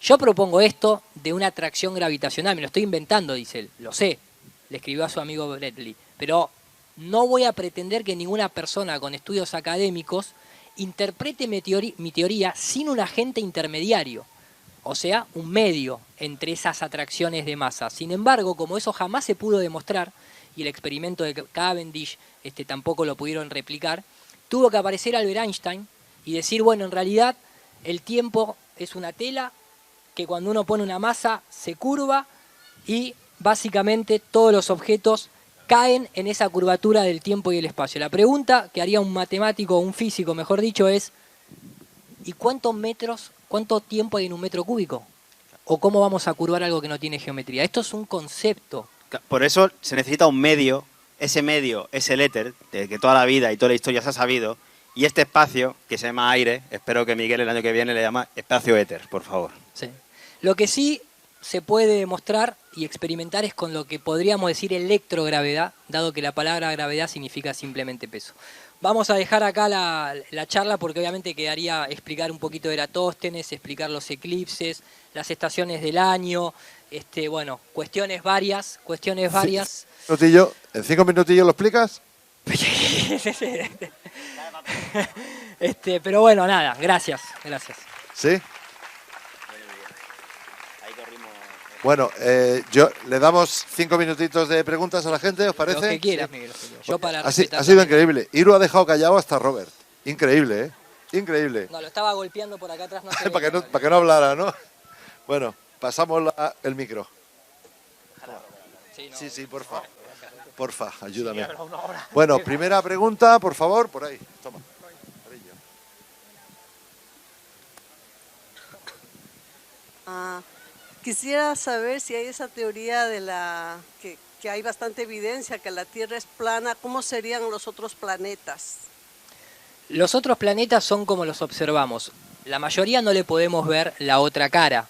yo propongo esto de una atracción gravitacional, me lo estoy inventando, dice él, lo sé, le escribió a su amigo Bradley, pero no voy a pretender que ninguna persona con estudios académicos interprete mi teoría sin un agente intermediario, o sea, un medio entre esas atracciones de masa. Sin embargo, como eso jamás se pudo demostrar, y el experimento de Cavendish tampoco lo pudieron replicar, tuvo que aparecer Albert Einstein y decir, bueno, en realidad el tiempo es una tela que cuando uno pone una masa se curva y básicamente todos los objetos caen en esa curvatura del tiempo y el espacio. La pregunta que haría un matemático o un físico, mejor dicho, es ¿y cuánto tiempo hay en un metro cúbico? ¿O cómo vamos a curvar algo que no tiene geometría? Esto es un concepto. Por eso se necesita un medio, ese medio es el éter, de que toda la vida y toda la historia se ha sabido, y este espacio, que se llama aire, espero que Miguel el año que viene le llama espacio éter, por favor. Sí. Lo que sí se puede demostrar y experimentar es con lo que podríamos decir electrogravedad, dado que la palabra gravedad significa simplemente peso. Vamos a dejar acá la charla porque obviamente quedaría explicar un poquito de Eratóstenes, explicar los eclipses, las estaciones del año, cuestiones varias. ¿En 5 minutillos lo explicas? Pero bueno, nada, gracias. ¿Sí? Bueno, le damos 5 minutitos de preguntas a la gente, ¿os parece? Lo que quieras, Miguel. Yo para ha sido increíble. Iru ha dejado callado hasta Robert. Increíble, ¿eh? Increíble. No, lo estaba golpeando por acá atrás. No para que no hablara, ¿no? Bueno, pasamos el micro. Sí, porfa. Porfa, ayúdame. Bueno, primera pregunta, por favor, por ahí. Toma. Quisiera saber si hay esa teoría de que hay bastante evidencia que la Tierra es plana, ¿cómo serían los otros planetas? Los otros planetas son como los observamos. La mayoría no le podemos ver la otra cara.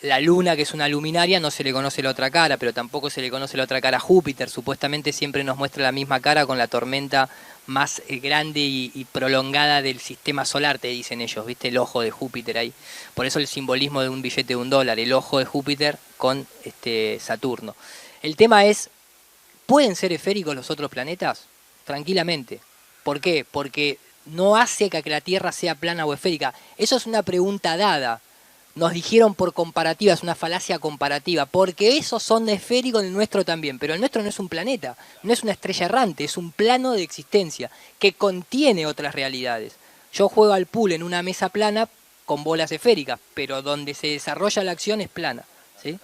La Luna, que es una luminaria, no se le conoce la otra cara, pero tampoco se le conoce la otra cara a Júpiter. Supuestamente siempre nos muestra la misma cara con la tormenta más grande y prolongada del sistema solar, te dicen ellos, ¿viste? El ojo de Júpiter ahí. Por eso el simbolismo de un billete de $1, el ojo de Júpiter con Saturno. El tema es, ¿pueden ser esféricos los otros planetas? Tranquilamente. ¿Por qué? Porque no hace que la Tierra sea plana o esférica. Eso es una pregunta dada. Nos dijeron por comparativa, es una falacia comparativa, porque esos son esféricos, el nuestro también, pero el nuestro no es un planeta, no es una estrella errante, es un plano de existencia que contiene otras realidades. Yo juego al pool en una mesa plana con bolas esféricas, pero donde se desarrolla la acción es plana, ¿sí?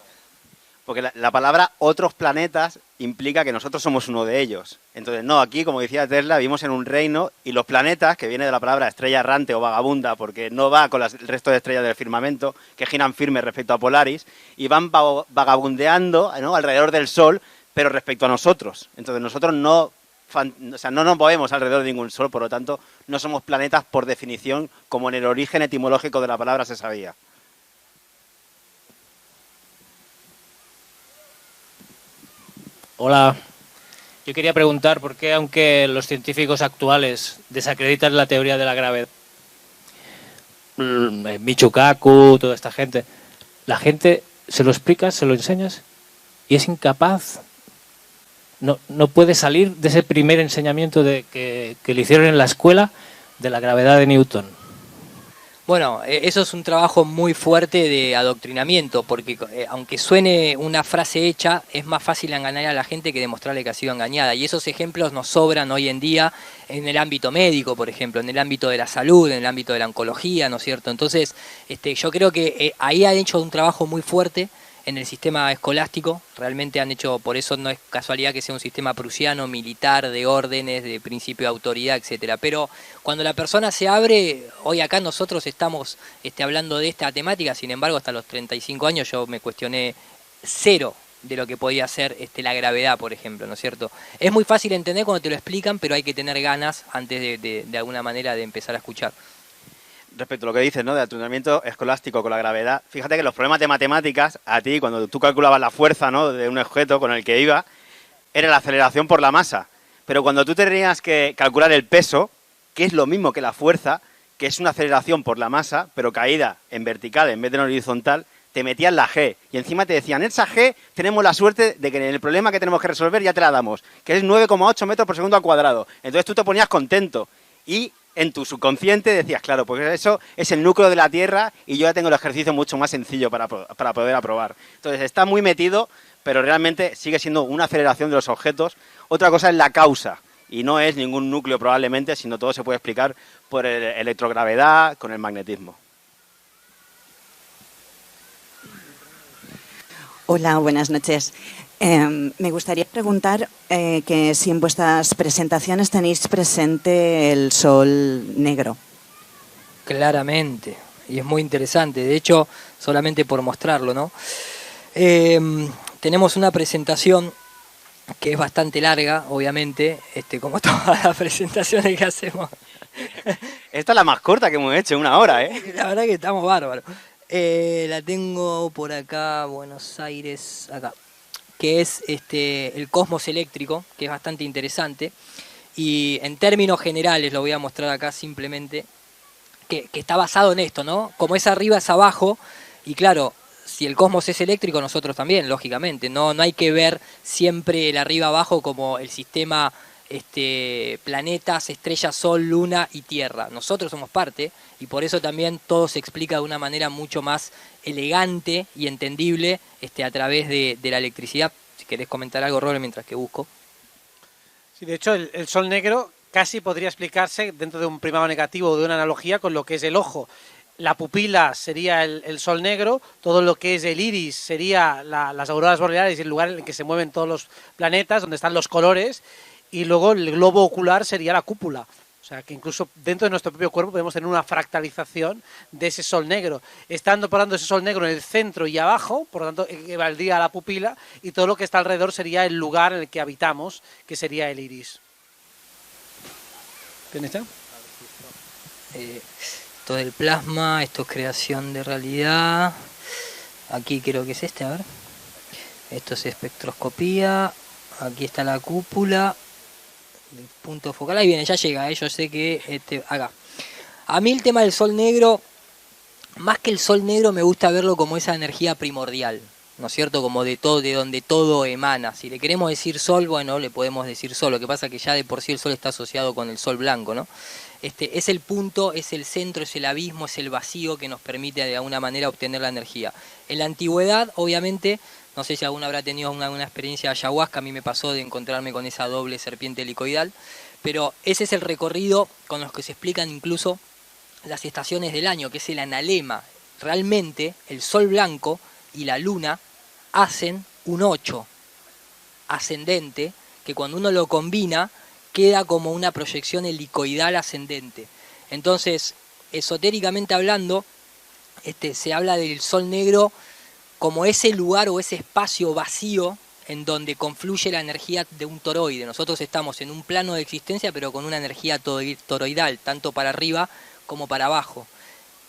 Porque la palabra otros planetas implica que nosotros somos uno de ellos. Entonces, no, aquí, como decía Tesla, vivimos en un reino y los planetas, que viene de la palabra estrella errante o vagabunda, porque no va con el resto de estrellas del firmamento, que giran firmes respecto a Polaris, y van vagabundeando, ¿no?, alrededor del Sol, pero respecto a nosotros. Entonces, nosotros no nos movemos alrededor de ningún Sol, por lo tanto, no somos planetas por definición, como en el origen etimológico de la palabra se sabía. Hola, yo quería preguntar por qué, aunque los científicos actuales desacreditan la teoría de la gravedad, Michio Kaku, toda esta gente, la gente se lo explicas, se lo enseñas y es incapaz, no puede salir de ese primer enseñamiento que le hicieron en la escuela de la gravedad de Newton. Bueno, eso es un trabajo muy fuerte de adoctrinamiento, porque aunque suene una frase hecha, es más fácil engañar a la gente que demostrarle que ha sido engañada. Y esos ejemplos nos sobran hoy en día en el ámbito médico, por ejemplo, en el ámbito de la salud, en el ámbito de la oncología, ¿no es cierto? Entonces, yo creo que ahí han hecho un trabajo muy fuerte en el sistema escolástico. Realmente han hecho, por eso no es casualidad que sea un sistema prusiano, militar, de órdenes, de principio de autoridad, etcétera. Pero cuando la persona se abre, hoy acá nosotros estamos hablando de esta temática, sin embargo, hasta los 35 años yo me cuestioné cero de lo que podía ser la gravedad, por ejemplo, ¿no es cierto? Es muy fácil entender cuando te lo explican, pero hay que tener ganas antes de alguna manera de empezar a escuchar. Respecto a lo que dices, ¿no?, de adoctrinamiento escolástico con la gravedad, fíjate que los problemas de matemáticas, a ti, cuando tú calculabas la fuerza, ¿no?, de un objeto con el que iba, era la aceleración por la masa. Pero cuando tú tenías que calcular el peso, que es lo mismo que la fuerza, que es una aceleración por la masa, pero caída en vertical en vez de en horizontal, te metían la G. Y encima te decían, esa G tenemos la suerte de que en el problema que tenemos que resolver ya te la damos, que es 9,8 metros por segundo al cuadrado. Entonces tú te ponías contento y en tu subconsciente decías, claro, porque eso es el núcleo de la Tierra y yo ya tengo el ejercicio mucho más sencillo para poder aprobar. Entonces está muy metido, pero realmente sigue siendo una aceleración de los objetos. Otra cosa es la causa, y no es ningún núcleo probablemente, sino todo se puede explicar por electrogravedad, con el magnetismo. Hola, buenas noches. Me gustaría preguntar que si en vuestras presentaciones tenéis presente el sol negro. Claramente, y es muy interesante, de hecho, solamente por mostrarlo, ¿no? Tenemos una presentación que es bastante larga, obviamente, como todas las presentaciones que hacemos. Esta es la más corta que hemos hecho, 1 hora, ¿eh? La verdad que estamos bárbaros. La tengo por acá, Buenos Aires, acá, que es el cosmos eléctrico, que es bastante interesante, y en términos generales lo voy a mostrar acá simplemente, que está basado en esto, ¿no? Como es arriba es abajo, y claro, si el cosmos es eléctrico, nosotros también, lógicamente, no hay que ver siempre el arriba abajo como el sistema planetas, estrellas, sol, luna y tierra. Nosotros somos parte y por eso también todo se explica de una manera mucho más elegante y entendible a través de la electricidad. Si querés comentar algo, Robert, mientras que busco. Sí, de hecho, el sol negro casi podría explicarse dentro de un primado negativo o de una analogía con lo que es el ojo. La pupila sería el sol negro, todo lo que es el iris sería las auroras boreales, el lugar en el que se mueven todos los planetas, donde están los colores, y luego el globo ocular sería la cúpula. sea, que incluso dentro de nuestro propio cuerpo podemos tener una fractalización de ese sol negro. Estando por tanto ese sol negro en el centro y abajo, por lo tanto equivaldría a la pupila, y todo lo que está alrededor sería el lugar en el que habitamos, que sería el iris. ¿Tienes ya? Todo el plasma, esto es creación de realidad. Aquí creo que es a ver. Esto es espectroscopía. Aquí está la cúpula. El punto focal, ahí viene, ya llega, yo sé que acá. A mí el tema del sol negro, más que el sol negro, me gusta verlo como esa energía primordial, ¿no es cierto? Como de todo, de donde todo emana. Si le queremos decir sol, bueno, le podemos decir sol. Lo que pasa es que ya de por sí el sol está asociado con el sol blanco, ¿no? Es el punto, es el centro, es el abismo, es el vacío que nos permite de alguna manera obtener la energía. En la antigüedad, obviamente, no sé si alguno habrá tenido una experiencia de ayahuasca, a mí me pasó de encontrarme con esa doble serpiente helicoidal, pero ese es el recorrido con los que se explican incluso las estaciones del año, que es el analema. Realmente el sol blanco y la luna hacen un 8 ascendente, que cuando uno lo combina queda como una proyección helicoidal ascendente. Entonces, esotéricamente hablando, se habla del sol negro como ese lugar o ese espacio vacío en donde confluye la energía de un toroide. Nosotros estamos en un plano de existencia, pero con una energía toroidal, tanto para arriba como para abajo.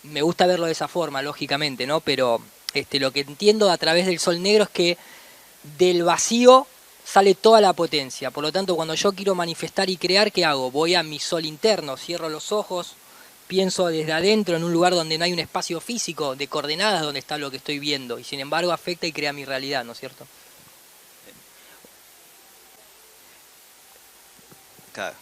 Me gusta verlo de esa forma, lógicamente, ¿no? Pero lo que entiendo a través del sol negro es que del vacío sale toda la potencia. Por lo tanto, cuando yo quiero manifestar y crear, ¿qué hago? Voy a mi sol interno, cierro los ojos, pienso desde adentro en un lugar donde no hay un espacio físico de coordenadas donde está lo que estoy viendo, y sin embargo afecta y crea mi realidad, ¿no es cierto? Claro.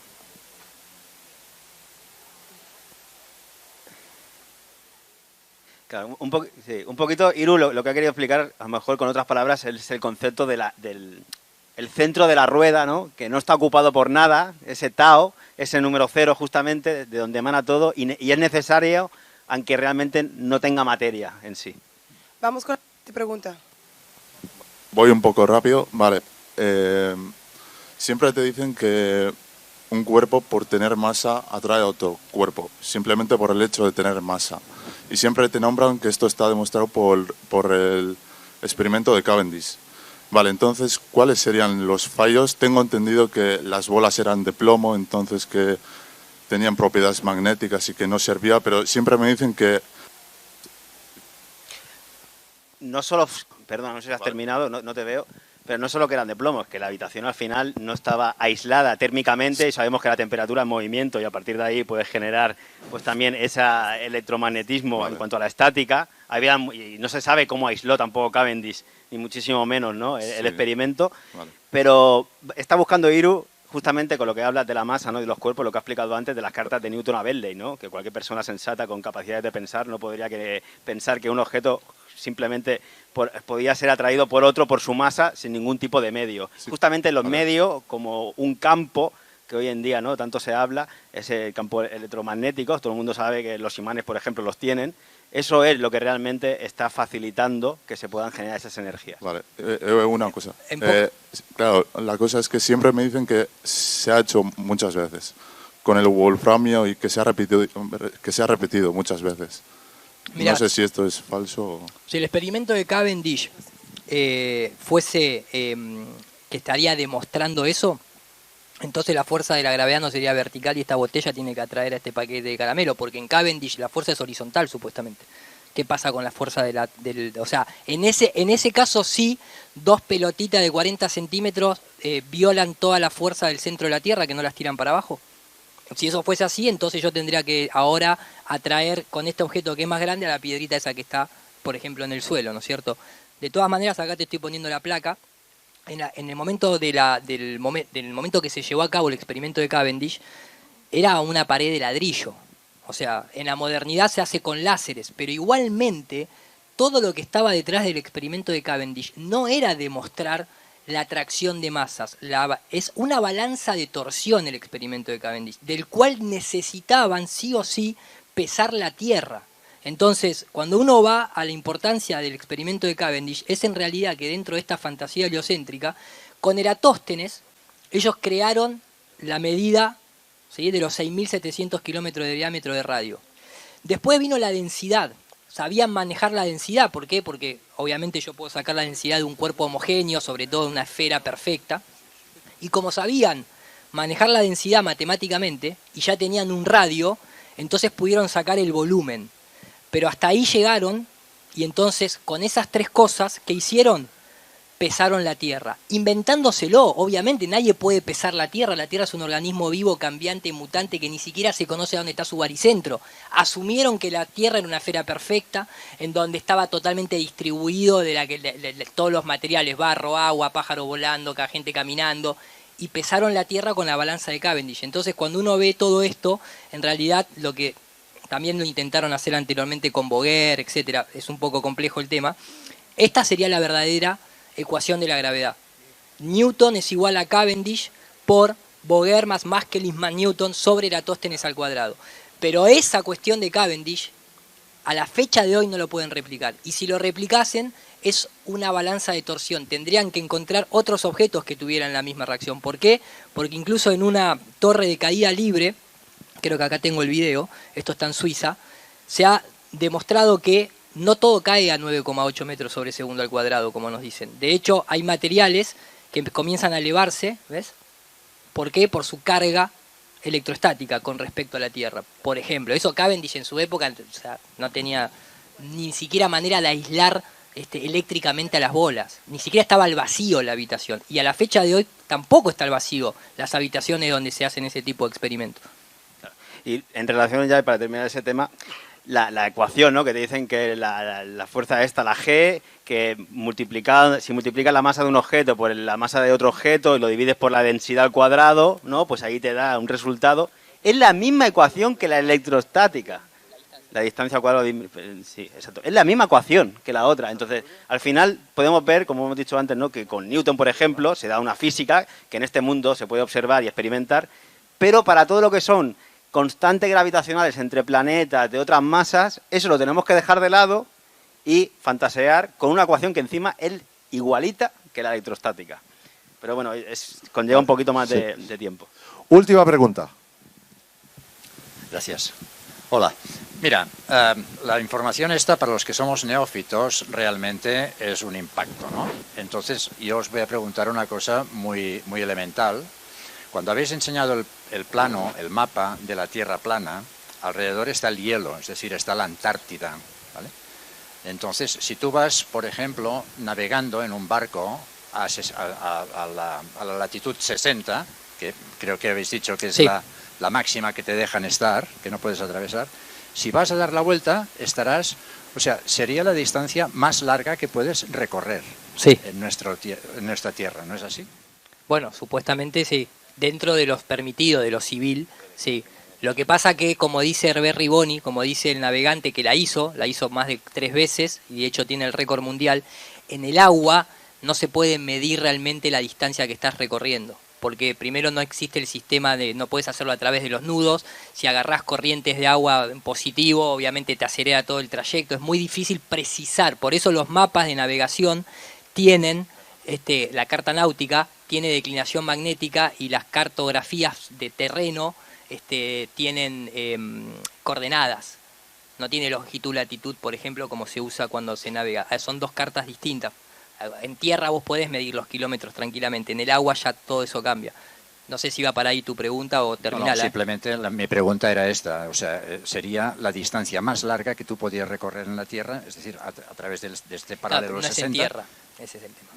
Claro, un poquito, Iru, lo que ha querido explicar, a lo mejor con otras palabras, es el concepto del el centro de la rueda, ¿no? Que no está ocupado por nada, ese Tao, ese número 0 justamente, de donde emana todo, y es necesario, aunque realmente no tenga materia en sí. Vamos con la pregunta. Voy un poco rápido. Vale. Siempre te dicen que un cuerpo, por tener masa, atrae a otro cuerpo, simplemente por el hecho de tener masa. Y siempre te nombran que esto está demostrado por el experimento de Cavendish. Vale, entonces, ¿cuáles serían los fallos? Tengo entendido que las bolas eran de plomo, entonces que tenían propiedades magnéticas y que no servía, pero siempre me dicen que... No solo, perdón, no sé si has terminado, no te veo, pero no solo que eran de plomo, es que la habitación al final no estaba aislada térmicamente y sabemos que la temperatura es movimiento y a partir de ahí puedes generar pues también ese electromagnetismo en cuanto a la estática. Y no se sabe cómo aisló tampoco Cavendish, ni muchísimo menos, ¿no? el experimento. Vale. Pero está buscando Iru justamente con lo que hablas de la masa, ¿no? Y los cuerpos, lo que ha explicado antes de las cartas de Newton a Bentley, ¿no? Que cualquier persona sensata con capacidades de pensar no podría pensar que un objeto simplemente podía ser atraído por otro por su masa sin ningún tipo de medio. Sí. Justamente los medios, como un campo que hoy en día no tanto se habla, es el campo electromagnético. Todo el mundo sabe que los imanes, por ejemplo, los tienen. Eso es lo que realmente está facilitando que se puedan generar esas energías. Vale, una cosa. Claro, la cosa es que siempre me dicen que se ha hecho muchas veces con el wolframio y que se ha repetido muchas veces. Mirá, no sé si esto es falso o... Si el experimento de Cavendish fuese que estaría demostrando eso, entonces la fuerza de la gravedad no sería vertical y esta botella tiene que atraer a este paquete de caramelo, porque en Cavendish la fuerza es horizontal, supuestamente. ¿Qué pasa con la fuerza o sea, en ese caso sí, dos pelotitas de 40 centímetros violan toda la fuerza del centro de la Tierra, que no las tiran para abajo? Si eso fuese así, entonces yo tendría que ahora atraer con este objeto que es más grande a la piedrita esa que está, por ejemplo, en el suelo, ¿no es cierto? De todas maneras, acá te estoy poniendo la placa. En el momento del momento que se llevó a cabo el experimento de Cavendish, era una pared de ladrillo. O sea, en la modernidad se hace con láseres, pero igualmente todo lo que estaba detrás del experimento de Cavendish no era demostrar la atracción de masas. Es una balanza de torsión el experimento de Cavendish, del cual necesitaban sí o sí pesar la Tierra. Entonces, cuando uno va a la importancia del experimento de Cavendish, es en realidad que dentro de esta fantasía heliocéntrica, con Eratóstenes, ellos crearon la medida ¿sí? De los 6.700 kilómetros de diámetro de radio. Después vino la densidad. Sabían manejar la densidad. ¿Por qué? Porque obviamente yo puedo sacar la densidad de un cuerpo homogéneo, sobre todo de una esfera perfecta. Y como sabían manejar la densidad matemáticamente y ya tenían un radio, entonces pudieron sacar el volumen. Pero hasta ahí llegaron y entonces con esas tres cosas, ¿qué hicieron? Pesaron la Tierra, inventándoselo. Obviamente nadie puede pesar la Tierra es un organismo vivo, cambiante, mutante, que ni siquiera se conoce dónde está su baricentro. Asumieron que la Tierra era una esfera perfecta, en donde estaba totalmente distribuido de todos los materiales, barro, agua, pájaro volando, gente caminando, y pesaron la Tierra con la balanza de Cavendish. Entonces cuando uno ve todo esto, en realidad lo que también lo intentaron hacer anteriormente con Boguer, etcétera, es un poco complejo el tema, esta sería la verdadera ecuación de la gravedad. Newton es igual a Cavendish por Boguer más Maskelyne más Newton sobre Eratóstenes al cuadrado. Pero esa cuestión de Cavendish, a la fecha de hoy no lo pueden replicar. Y si lo replicasen, es una balanza de torsión. Tendrían que encontrar otros objetos que tuvieran la misma reacción. ¿Por qué? Porque incluso en una torre de caída libre, creo que acá tengo el video, esto está en Suiza, se ha demostrado que no todo cae a 9,8 metros sobre segundo al cuadrado, como nos dicen. De hecho, hay materiales que comienzan a elevarse, ¿ves? ¿Por qué? Por su carga electrostática con respecto a la Tierra. Por ejemplo, eso Cavendish en su época, o sea, no tenía ni siquiera manera de aislar eléctricamente a las bolas. Ni siquiera estaba al vacío la habitación. Y a la fecha de hoy tampoco está al vacío las habitaciones donde se hacen ese tipo de experimentos. Y en relación ya, para terminar ese tema, la ecuación, ¿no? Que te dicen que la fuerza esta, la G, que si multiplicas la masa de un objeto por la masa de otro objeto y lo divides por la densidad al cuadrado, ¿no? Pues ahí te da un resultado. Es la misma ecuación que la electrostática. La distancia al cuadrado, sí, exacto. Es la misma ecuación que la otra. Entonces, al final podemos ver, como hemos dicho antes, ¿no? Que con Newton, por ejemplo, se da una física que en este mundo se puede observar y experimentar, pero para todo lo que son constantes gravitacionales entre planetas de otras masas, eso lo tenemos que dejar de lado y fantasear con una ecuación que encima es igualita que la electrostática. Pero bueno, conlleva un poquito más de tiempo. Última pregunta. Gracias. Hola. Mira, la información esta para los que somos neófitos realmente es un impacto, ¿no? Entonces yo os voy a preguntar una cosa muy, muy elemental. Cuando habéis enseñado el plano, el mapa de la Tierra plana, alrededor está el hielo, es decir, está la Antártida, ¿vale? Entonces, si tú vas, por ejemplo, navegando en un barco a la latitud 60, que creo que habéis dicho que es sí, la máxima que te dejan estar, que no puedes atravesar, si vas a dar la vuelta, estarás, o sea, sería la distancia más larga que puedes recorrer sí, en nuestra Tierra, ¿no es así? Bueno, supuestamente sí. Dentro de los permitidos, de lo civil, sí. Lo que pasa que, como dice Hervé Riboni, como dice el navegante que la hizo más de 3 veces, y de hecho tiene el récord mundial, en el agua no se puede medir realmente la distancia que estás recorriendo. Porque primero no existe el sistema no puedes hacerlo a través de los nudos. Si agarrás corrientes de agua en positivo, obviamente te acelera todo el trayecto. Es muy difícil precisar. Por eso los mapas de navegación tienen, la carta náutica tiene declinación magnética y las cartografías de terreno tienen coordenadas. No tiene longitud, latitud, por ejemplo, como se usa cuando se navega. Son dos cartas distintas. En tierra vos podés medir los kilómetros tranquilamente, en el agua ya todo eso cambia. No sé si va para ahí tu pregunta o terminala. No, simplemente mi pregunta era esta, o sea, sería la distancia más larga que tú podías recorrer en la Tierra, es decir, a través de este paralelo no 60. Es en tierra, ese es el tema.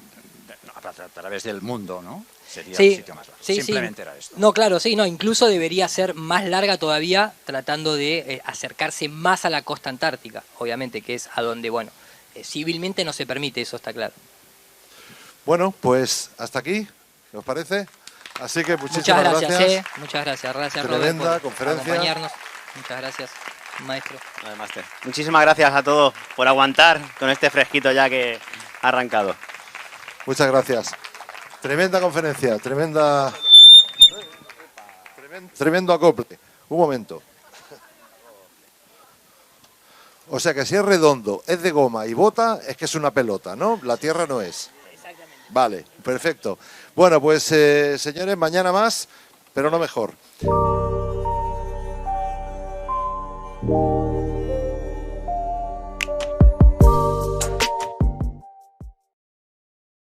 A través del mundo, ¿no? Sería sí, el sitio más largo. Sí, simplemente sí. era esto. No, claro, sí, no, incluso debería ser más larga todavía, tratando de acercarse más a la costa antártica, obviamente, que es a donde, bueno, civilmente no se permite, eso está claro. Bueno, pues hasta aquí, ¿qué os parece? Así que muchísimas gracias. Muchas gracias, gracias Tremenda Robert, por conferencia. acompañarnos. Muchas gracias, maestro. Máster. Muchísimas gracias a todos por aguantar con este fresquito ya que ha arrancado. Muchas gracias. Tremenda conferencia, tremendo acople. Un momento. O sea que si es redondo, es de goma y bota, es que es una pelota, ¿no? La Tierra no es. Vale, perfecto. Bueno, pues señores, mañana más, pero no mejor. Thank